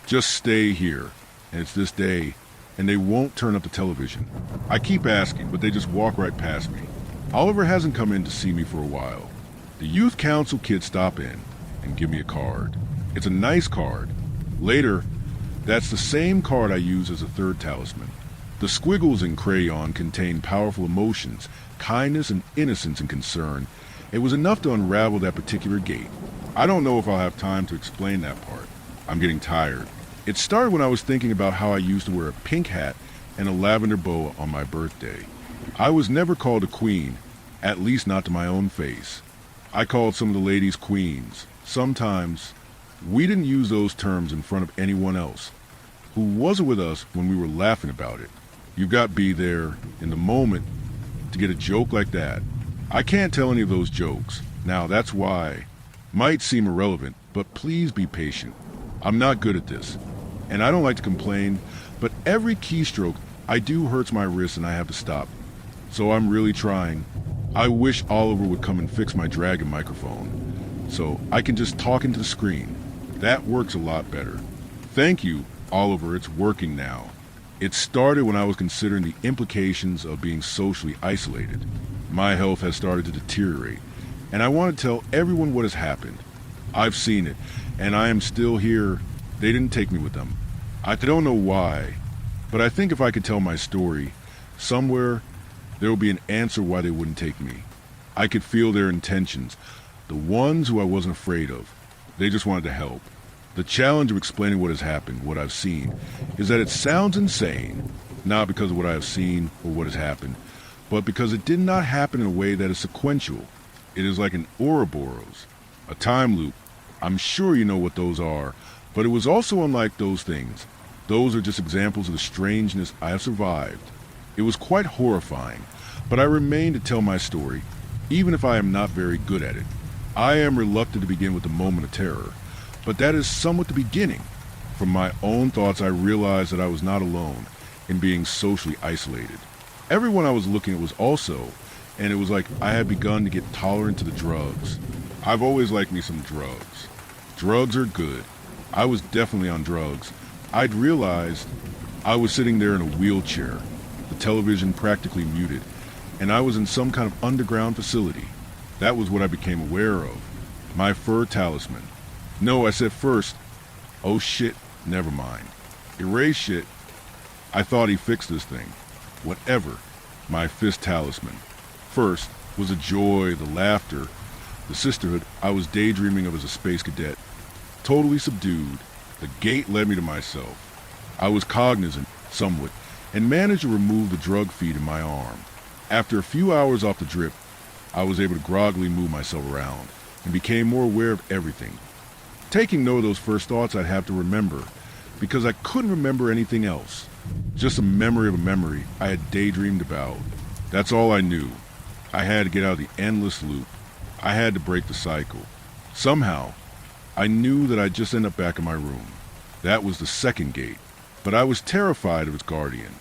Just stay here, and it's this day, and they won't turn up the television. I keep asking, but they just walk right past me. Oliver hasn't come in to see me for a while. The youth council kids stop in and give me a card. It's a nice card. Later, that's the same card I use as a third talisman. The squiggles in crayon contain powerful emotions, kindness and innocence and concern. It was enough to unravel that particular gate. I don't know if I'll have time to explain that part. I'm getting tired. It started when I was thinking about how I used to wear a pink hat and a lavender boa on my birthday. I was never called a queen, at least not to my own face. I called some of the ladies queens. Sometimes, we didn't use those terms in front of anyone else who wasn't with us when we were laughing about it. You've got to be there in the moment to get a joke like that. I can't tell any of those jokes. Now that's why. Might seem irrelevant, but please be patient. I'm not good at this, and I don't like to complain, but every keystroke I do hurts my wrist and I have to stop. So I'm really trying. I wish Oliver would come and fix my dragon microphone, so I can just talk into the screen. That works a lot better. Thank you, Oliver, it's working now. It started when I was considering the implications of being socially isolated. My health has started to deteriorate, and I want to tell everyone what has happened. I've seen it, and I am still here. They didn't take me with them. I don't know why, but I think if I could tell my story, somewhere there will be an answer why they wouldn't take me. I could feel their intentions, the ones who I wasn't afraid of. They just wanted to help. The challenge of explaining what has happened, what I've seen, is that it sounds insane, not because of what I have seen or what has happened, but because it did not happen in a way that is sequential. It is like an Ouroboros, a time loop. I'm sure you know what those are, but it was also unlike those things. Those are just examples of the strangeness I have survived. It was quite horrifying, but I remain to tell my story, even if I am not very good at it. I am reluctant to begin with the moment of terror, but that is somewhat the beginning. From my own thoughts, I realized that I was not alone in being socially isolated. Everyone I was looking at was also, and it was like I had begun to get tolerant to the drugs. I've always liked me some drugs. Drugs are good. I was definitely on drugs. I'd realized I was sitting there in a wheelchair, the television practically muted, and I was in some kind of underground facility. That was what I became aware of. My fur talisman. No, I said first. Oh shit, never mind. Erase shit. I thought he fixed this thing. Whatever. My fist talisman. First was the joy, the laughter, the sisterhood I was daydreaming of as a space cadet. Totally subdued, the gate led me to myself. I was cognizant, somewhat, and managed to remove the drug feed in my arm. After a few hours off the drip, I was able to groggily move myself around and became more aware of everything. Taking note of those first thoughts I'd have to remember, because I couldn't remember anything else. Just a memory of a memory I had daydreamed about. That's all I knew. I had to get out of the endless loop. I had to break the cycle. Somehow, I knew that I'd just end up back in my room. That was the second gate, but I was terrified of its guardian.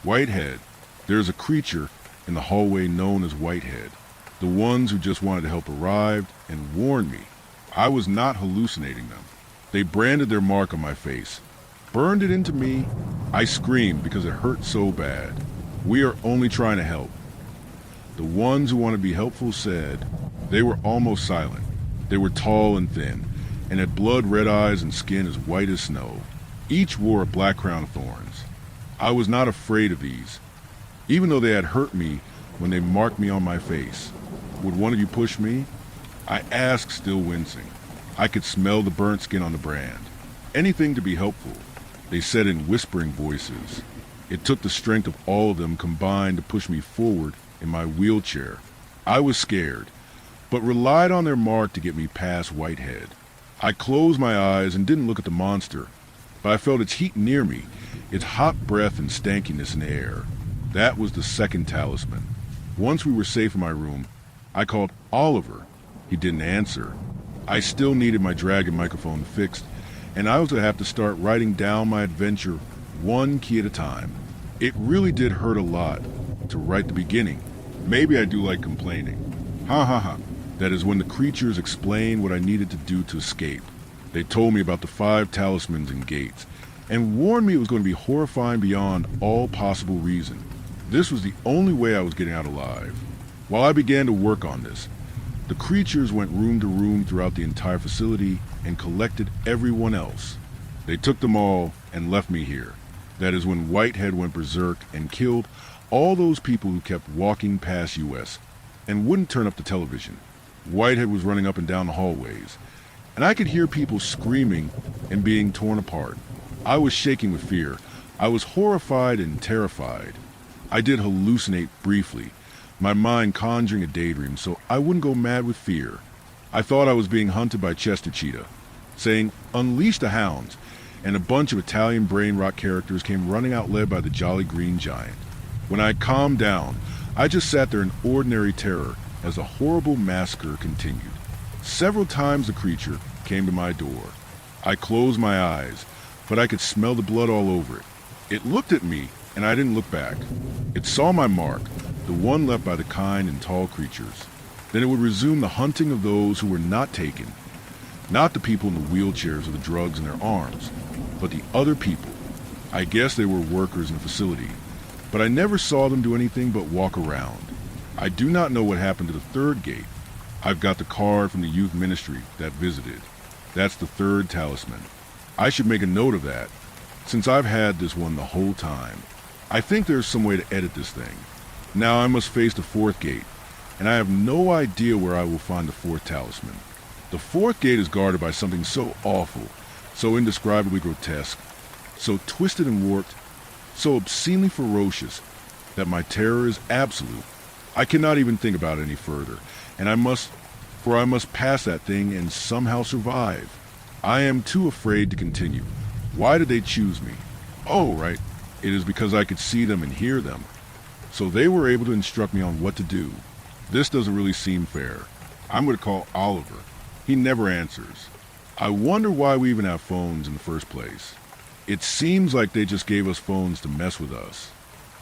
Whitehead. There's a creature in the hallway known as Whitehead. The ones who just wanted to help arrived and warned me. I was not hallucinating them. They branded their mark on my face, burned it into me. I screamed because it hurt so bad. We are only trying to help. The ones who want to be helpful said. They were almost silent. They were tall and thin, and had blood-red eyes and skin as white as snow. Each wore a black crown of thorns. I was not afraid of these, even though they had hurt me when they marked me on my face. Would one of you push me? I asked, still wincing. I could smell the burnt skin on the brand. Anything to be helpful, they said in whispering voices. It took the strength of all of them combined to push me forward in my wheelchair. I was scared, but relied on their mark to get me past Whitehead. I closed my eyes and didn't look at the monster, but I felt its heat near me, its hot breath and stankiness in the air. That was the second talisman. Once we were safe in my room, I called Oliver. He didn't answer. I still needed my dragon microphone fixed, and I was going to have to start writing down my adventure one key at a time. It really did hurt a lot to write the beginning. Maybe I do like complaining. Ha ha ha. That is when the creatures explained what I needed to do to escape. They told me about the 5 talismans and gates, and warned me it was going to be horrifying beyond all possible reason. This was the only way I was getting out alive. While I began to work on this, the creatures went room to room throughout the entire facility and collected everyone else. They took them all and left me here. That is when Whitehead went berserk and killed all those people who kept walking past US and wouldn't turn up the television. Whitehead was running up and down the hallways, and I could hear people screaming and being torn apart. I was shaking with fear. I was horrified and terrified. I did hallucinate briefly, my mind conjuring a daydream so I wouldn't go mad with fear. I thought I was being hunted by Chester Cheetah, saying, "Unleash the hounds," and a bunch of Italian brain rot characters came running out led by the Jolly Green Giant. When I calmed down, I just sat there in ordinary terror as the horrible massacre continued. Several times the creature came to my door. I closed my eyes, but I could smell the blood all over it. It looked at me, and I didn't look back. It saw my mark, the one left by the kind and tall creatures. Then it would resume the hunting of those who were not taken. Not the people in the wheelchairs or the drugs in their arms, but the other people. I guess they were workers in the facility, but I never saw them do anything but walk around. I do not know what happened to the 3rd gate. I've got the card from the youth ministry that visited. That's the 3rd talisman. I should make a note of that, since I've had this one the whole time. I think there's some way to edit this thing. Now I must face the 4th gate, and I have no idea where I will find the 4th talisman. The 4th gate is guarded by something so awful, so indescribably grotesque, so twisted and warped, so obscenely ferocious, that my terror is absolute. I cannot even think about it any further, and I must pass that thing and somehow survive. I am too afraid to continue. Why did they choose me? Oh, right, it is because I could see them and hear them. So they were able to instruct me on what to do. This doesn't really seem fair. I'm going to call Oliver. He never answers. I wonder why we even have phones in the first place. It seems like they just gave us phones to mess with us.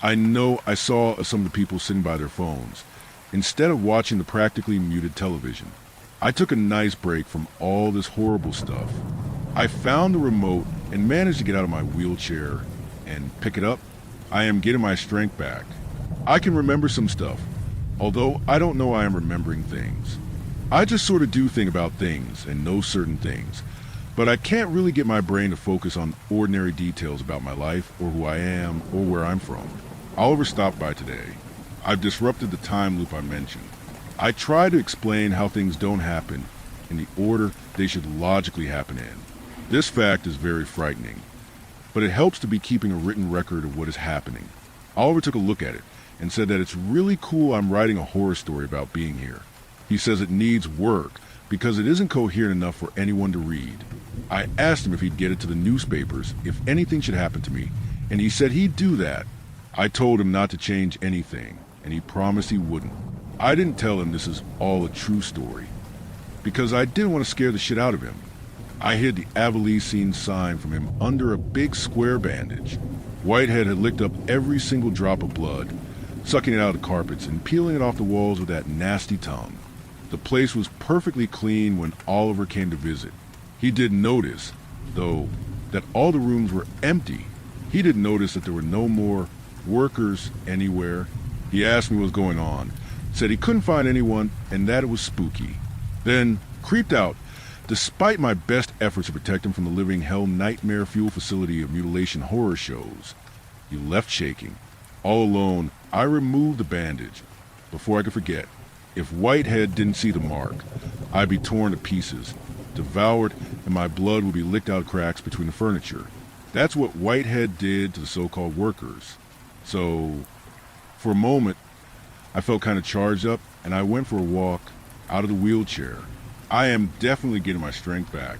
I know I saw some of the people sitting by their phones, instead of watching the practically muted television. I took a nice break from all this horrible stuff. I found the remote and managed to get out of my wheelchair and pick it up. I am getting my strength back. I can remember some stuff, although I don't know I am remembering things. I just sort of do think about things and know certain things, but I can't really get my brain to focus on ordinary details about my life or who I am or where I'm from. Oliver stopped by today. I've disrupted the time loop I mentioned. I try to explain how things don't happen in the order they should logically happen in. This fact is very frightening, but it helps to be keeping a written record of what is happening. Oliver took a look at it and said that it's really cool I'm writing a horror story about being here. He says it needs work because it isn't coherent enough for anyone to read. I asked him if he'd get it to the newspapers if anything should happen to me, and he said he'd do that. I told him not to change anything, and he promised he wouldn't. I didn't tell him this is all a true story, because I didn't want to scare the shit out of him. I hid the Avalicine sign from him under a big square bandage. Whitehead had licked up every single drop of blood, sucking it out of the carpets and peeling it off the walls with that nasty tongue. The place was perfectly clean when Oliver came to visit. He did notice, though, that all the rooms were empty. He didn't notice that there were no more workers anywhere. He asked me what was going on, said he couldn't find anyone and that it was spooky. Then, creeped out, despite my best efforts to protect him from the living hell nightmare fuel facility of mutilation horror shows. He left shaking. All alone, I removed the bandage. Before I could forget, if Whitehead didn't see the mark, I'd be torn to pieces, devoured, and my blood would be licked out cracks between the furniture. That's what Whitehead did to the so-called workers. So, for a moment, I felt kind of charged up, and I went for a walk out of the wheelchair. I am definitely getting my strength back.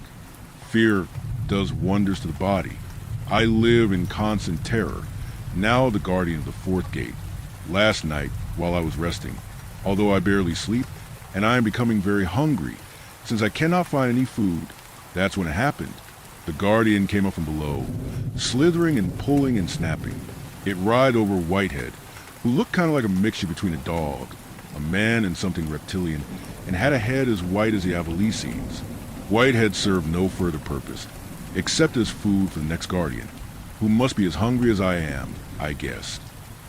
Fear does wonders to the body. I live in constant terror, now the guardian of the fourth gate. Last night, while I was resting, although I barely sleep, and I am becoming very hungry, since I cannot find any food, that's when it happened. The guardian came up from below, slithering and pulling and snapping. It ried over Whitehead, who looked kind of like a mixture between a dog, a man, and something reptilian, and had a head as white as the Avalesines. Whitehead served no further purpose, except as food for the next guardian, who must be as hungry as I am, I guessed.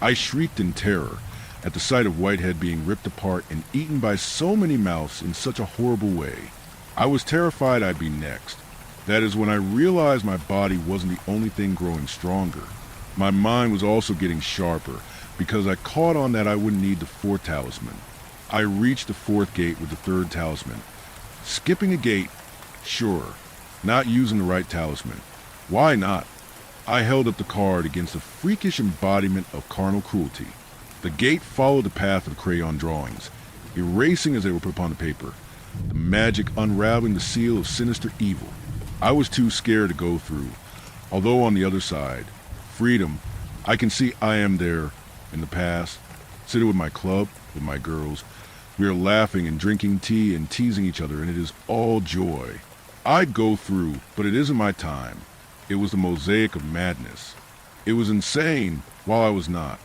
I shrieked in terror at the sight of Whitehead being ripped apart and eaten by so many mouths in such a horrible way. I was terrified I'd be next. That is when I realized my body wasn't the only thing growing stronger. My mind was also getting sharper, because I caught on that I wouldn't need the fourth talisman. I reached the fourth gate with the third talisman. Skipping a gate? Sure. Not using the right talisman. Why not? I held up the card against a freakish embodiment of carnal cruelty. The gate followed the path of the crayon drawings, erasing as they were put upon the paper, the magic unraveling the seal of sinister evil. I was too scared to go through, although on the other side, freedom, I can see I am there in the past, sitting with my club, with my girls. We are laughing and drinking tea and teasing each other, and it is all joy. I'd go through, but it isn't my time. It was the mosaic of madness. It was insane while I was not.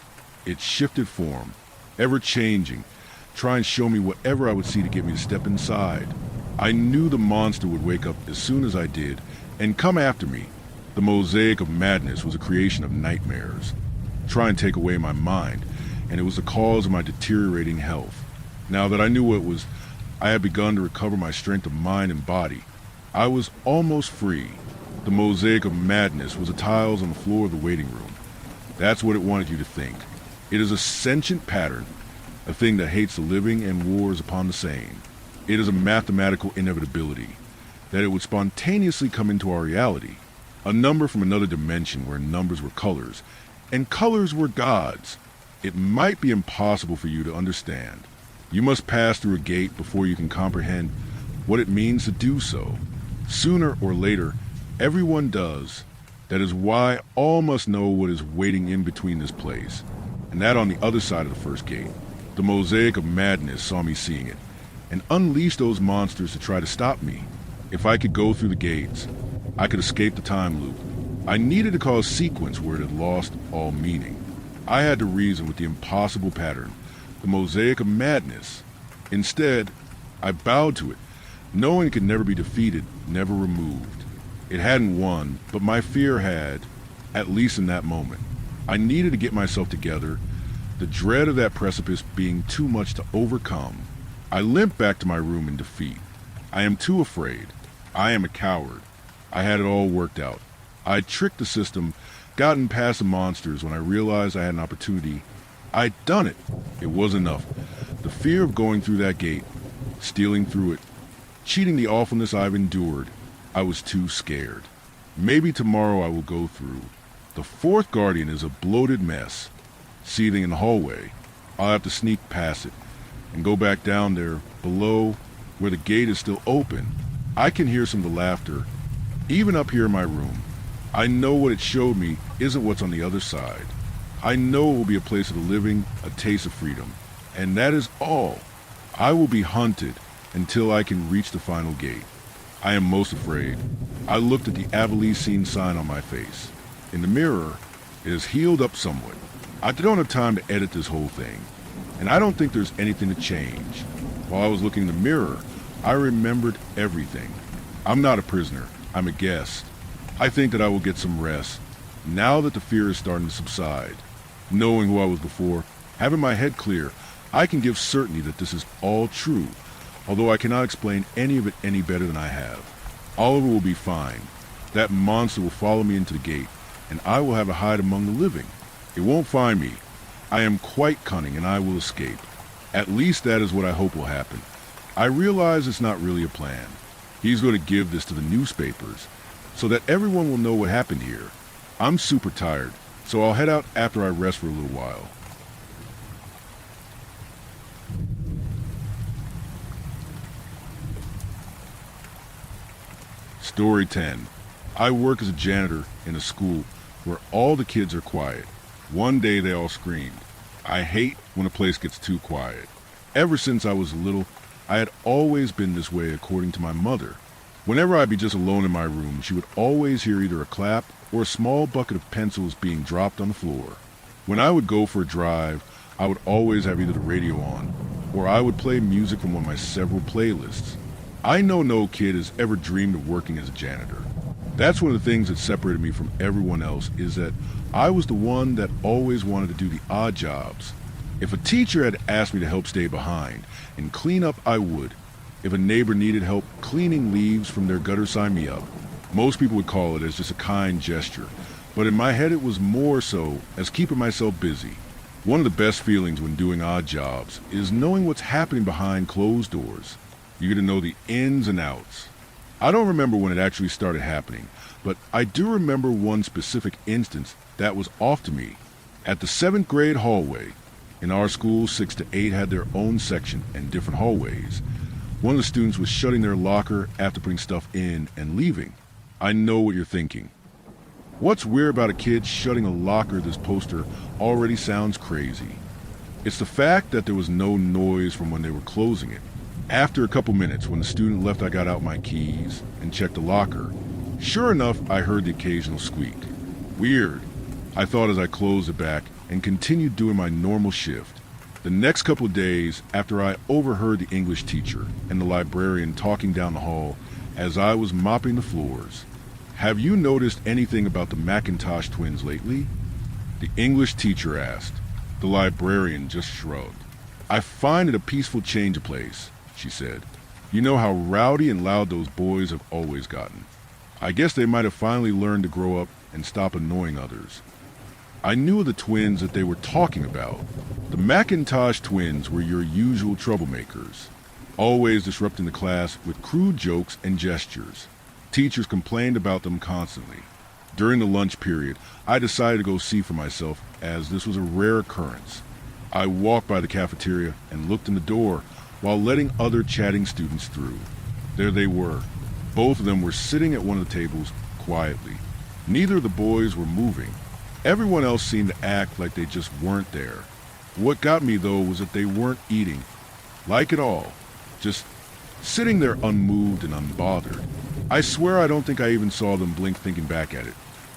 It shifted form, ever-changing, trying to show me whatever I would see to get me to step inside. I knew the monster would wake up as soon as I did, and come after me. The mosaic of madness was a creation of nightmares, trying to take away my mind, and it was the cause of my deteriorating health. Now that I knew what it was, I had begun to recover my strength of mind and body. I was almost free. The mosaic of madness was the tiles on the floor of the waiting room. That's what it wanted you to think. It is a sentient pattern, a thing that hates the living and wars upon the sane. It is a mathematical inevitability, that it would spontaneously come into our reality. A number from another dimension where numbers were colors, and colors were gods. It might be impossible for you to understand. You must pass through a gate before you can comprehend what it means to do so. Sooner or later, everyone does. That is why all must know what is waiting in between this place, and that on the other side of the first gate. The mosaic of madness saw me seeing it, and unleashed those monsters to try to stop me. If I could go through the gates, I could escape the time loop. I needed to cause sequence where it had lost all meaning. I had to reason with the impossible pattern, the mosaic of madness. Instead, I bowed to it, knowing it could never be defeated, never removed. It hadn't won, but my fear had, at least in that moment. I needed to get myself together, the dread of that precipice being too much to overcome. I limped back to my room in defeat. I am too afraid. I am a coward. I had it all worked out. I'd tricked the system, gotten past the monsters when I realized I had an opportunity. I'd done it. It was enough. The fear of going through that gate, stealing through it, cheating the awfulness I've endured, I was too scared. Maybe tomorrow I will go through. The fourth guardian is a bloated mess, seething in the hallway. I'll have to sneak past it and go back down there below where the gate is still open. I can hear some of the laughter, even up here in my room. I know what it showed me isn't what's on the other side. I know it will be a place of the living, a taste of freedom. And that is all. I will be hunted until I can reach the final gate. I am most afraid. I looked at the Avalesine sign on my face. In the mirror, it is healed up somewhat. I don't have time to edit this whole thing, and I don't think there's anything to change. While I was looking in the mirror, I remembered everything. I'm not a prisoner. I'm a guest. I think that I will get some rest, now that the fear is starting to subside. Knowing who I was before, having my head clear, I can give certainty that this is all true, although I cannot explain any of it any better than I have. All of it will be fine. That monster will follow me into the gate, and I will have a hide among the living. It won't find me. I am quite cunning, and I will escape. At least that is what I hope will happen. I realize it's not really a plan. He's going to give this to the newspapers, so that everyone will know what happened here. I'm super tired, so I'll head out after I rest for a little while. Story 10. I work as a janitor in a school where all the kids are quiet. One day they all screamed. I hate when a place gets too quiet. Ever since I was little, I had always been this way according to my mother. Whenever I'd be just alone in my room, she would always hear either a clap or a small bucket of pencils being dropped on the floor. When I would go for a drive, I would always have either the radio on, or I would play music from one of my several playlists. I know no kid has ever dreamed of working as a janitor. That's one of the things that separated me from everyone else, is that I was the one that always wanted to do the odd jobs. If a teacher had asked me to help stay behind and clean up, I would. If a neighbor needed help cleaning leaves from their gutter, sign me up. Most people would call it as just a kind gesture, but in my head it was more so as keeping myself busy. One of the best feelings when doing odd jobs is knowing what's happening behind closed doors. You get to know the ins and outs. I don't remember when it actually started happening, but I do remember one specific instance that was off to me. At the 7th grade hallway, in our school, 6 to 8 had their own section and different hallways. One of the students was shutting their locker after putting stuff in and leaving. I know what you're thinking. What's weird about a kid shutting a locker? This poster already sounds crazy. It's the fact that there was no noise from when they were closing it. After a couple minutes, when the student left, I got out my keys and checked the locker. Sure enough, I heard the occasional squeak. Weird, I thought as I closed it back and continued doing my normal shift. The next couple of days, after I overheard the English teacher and the librarian talking down the hall as I was mopping the floors. Have you noticed anything about the Macintosh twins lately? The English teacher asked. The librarian just shrugged. I find it a peaceful change of place, she said. You know how rowdy and loud those boys have always gotten. I guess they might have finally learned to grow up and stop annoying others. I knew of the twins that they were talking about. The Macintosh twins were your usual troublemakers, always disrupting the class with crude jokes and gestures. Teachers complained about them constantly. During the lunch period, I decided to go see for myself, as this was a rare occurrence. I walked by the cafeteria and looked in the door while letting other chatting students through. There they were. Both of them were sitting at one of the tables quietly. Neither of the boys were moving. Everyone else seemed to act like they just weren't there. What got me, though, was that they weren't eating. Like at all. Just sitting there unmoved and unbothered. I swear I don't think I even saw them blink thinking back at it.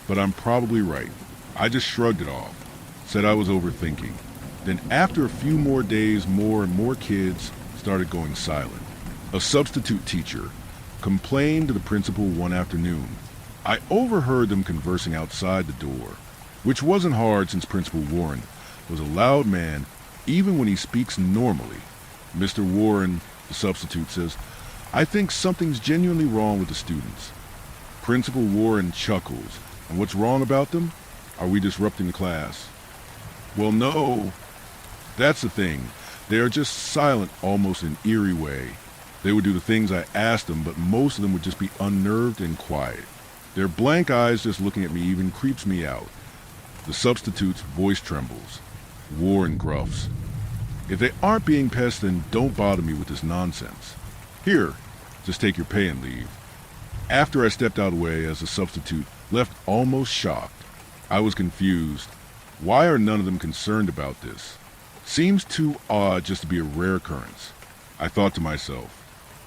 But I'm probably right. I just shrugged it off. Said I was overthinking. Then after a few more days, more and more kids started going silent. A substitute teacher complained to the principal one afternoon. I overheard them conversing outside the door, which wasn't hard since Principal Warren was a loud man even when he speaks normally. Mr. Warren, the substitute, says, I think something's genuinely wrong with the students. Principal Warren chuckles. And what's wrong about them? Are we disrupting the class? Well, no. That's the thing. They are just silent, almost in an eerie way. They would do the things I asked them, but most of them would just be unnerved and quiet. Their blank eyes just looking at me even creeps me out. The substitute's voice trembles. Warren gruffs. If they aren't being pests, then don't bother me with this nonsense. Here, just take your pay and leave. After I stepped out of the way as the substitute left almost shocked, I was confused. Why are none of them concerned about this? Seems too odd just to be a rare occurrence, I thought to myself.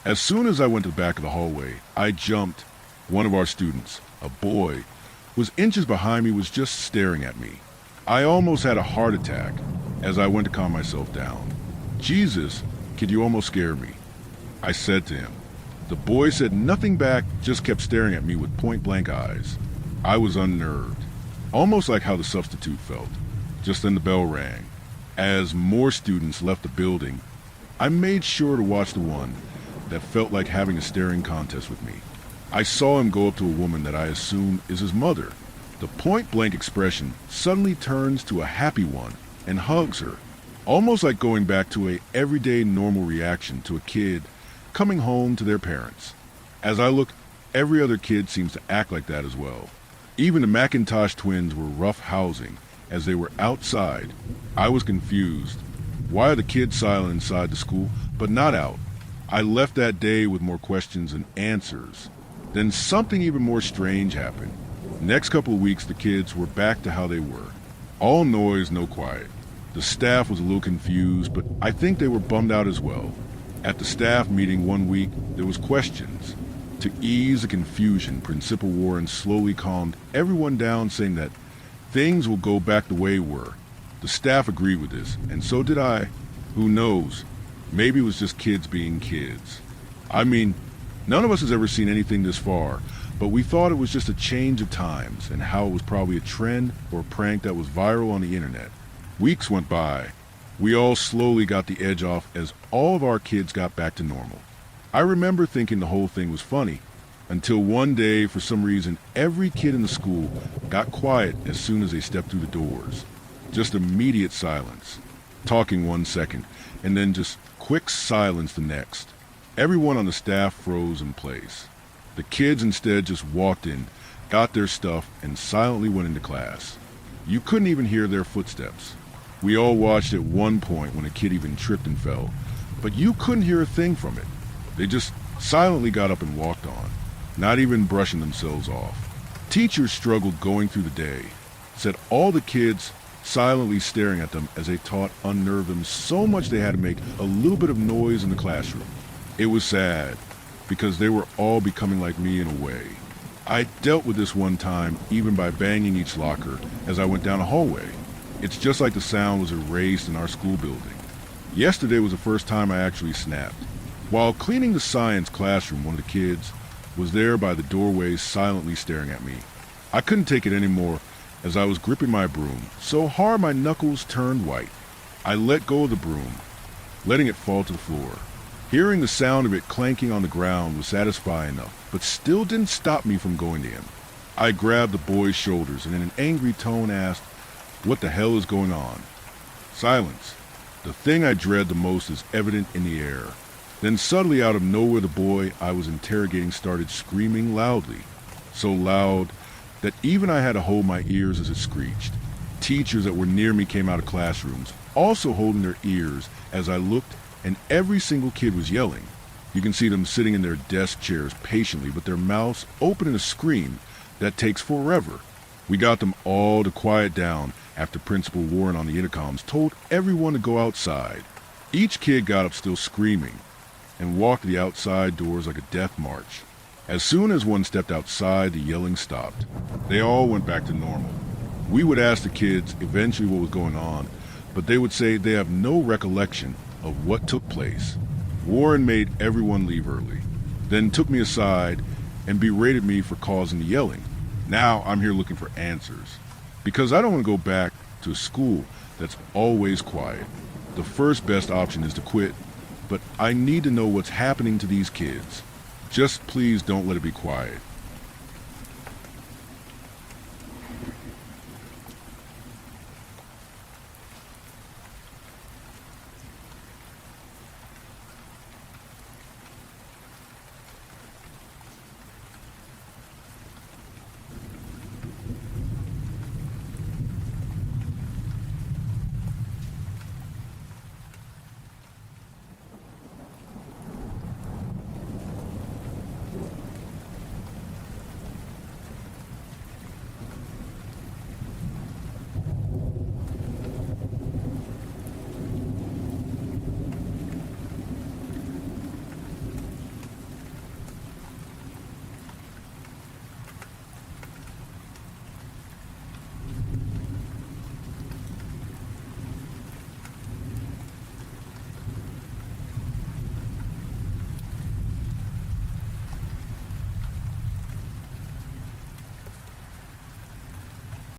As soon as I went to the back of the hallway, I jumped. One of our students, a boy, was inches behind me, was just staring at me. I almost had a heart attack as I went to calm myself down. Jesus, kid, you almost scared me, I said to him. The boy said nothing back, just kept staring at me with point-blank eyes. I was unnerved, almost like how the substitute felt. Just then the bell rang. As more students left the building, I made sure to watch the one that felt like having a staring contest with me. I saw him go up to a woman that I assume is his mother. The point-blank expression suddenly turns to a happy one and hugs her, almost like going back to a everyday normal reaction to a kid coming home to their parents. As I look, every other kid seems to act like that as well. Even the Macintosh twins were rough housing as they were outside. I was confused. Why are the kids silent inside the school, but not out? I left that day with more questions than answers. Then something even more strange happened. Next couple of weeks, the kids were back to how they were. All noise, no quiet. The staff was a little confused, but I think they were bummed out as well. At the staff meeting one week, there was questions. To ease the confusion, Principal Warren slowly calmed everyone down, saying that things will go back the way they were. The staff agreed with this, and so did I. Who knows? Maybe it was just kids being kids. I mean, none of us has ever seen anything this far, but we thought it was just a change of times and how it was probably a trend or a prank that was viral on the internet. Weeks went by. We all slowly got the edge off as all of our kids got back to normal. I remember thinking the whole thing was funny, until one day, for some reason, every kid in the school got quiet as soon as they stepped through the doors. Just immediate silence. Talking 1 second, and then just quick silence the next. Everyone on the staff froze in place. The kids instead just walked in, got their stuff, and silently went into class. You couldn't even hear their footsteps. We all watched at one point when a kid even tripped and fell, but you couldn't hear a thing from it. They just silently got up and walked on, not even brushing themselves off. Teachers struggled going through the day, said all the kids silently staring at them as they taught unnerved them so much they had to make a little bit of noise in the classroom. It was sad, because they were all becoming like me in a way. I dealt with this one time even by banging each locker as I went down a hallway. It's just like the sound was erased in our school building. Yesterday was the first time I actually snapped. While cleaning the science classroom, one of the kids was there by the doorway silently staring at me. I couldn't take it anymore as I was gripping my broom, so hard my knuckles turned white. I let go of the broom, letting it fall to the floor. Hearing the sound of it clanking on the ground was satisfying enough, but still didn't stop me from going to him. I grabbed the boy's shoulders and in an angry tone asked, "What the hell is going on?" Silence. The thing I dread the most is evident in the air. Then suddenly out of nowhere the boy I was interrogating started screaming loudly. So loud that even I had to hold my ears as it screeched. Teachers that were near me came out of classrooms, also holding their ears as I looked, and every single kid was yelling. You can see them sitting in their desk chairs patiently, but their mouths open in a scream that takes forever. We got them all to quiet down after Principal Warren on the intercoms told everyone to go outside. Each kid got up still screaming and walked to the outside doors like a death march. As soon as one stepped outside, the yelling stopped. They all went back to normal. We would ask the kids eventually what was going on, but they would say they have no recollection of what took place. Warren made everyone leave early, then took me aside and berated me for causing the yelling. Now I'm here looking for answers, because I don't want to go back to a school that's always quiet. The first best option is to quit, but I need to know what's happening to these kids. Just please don't let it be quiet.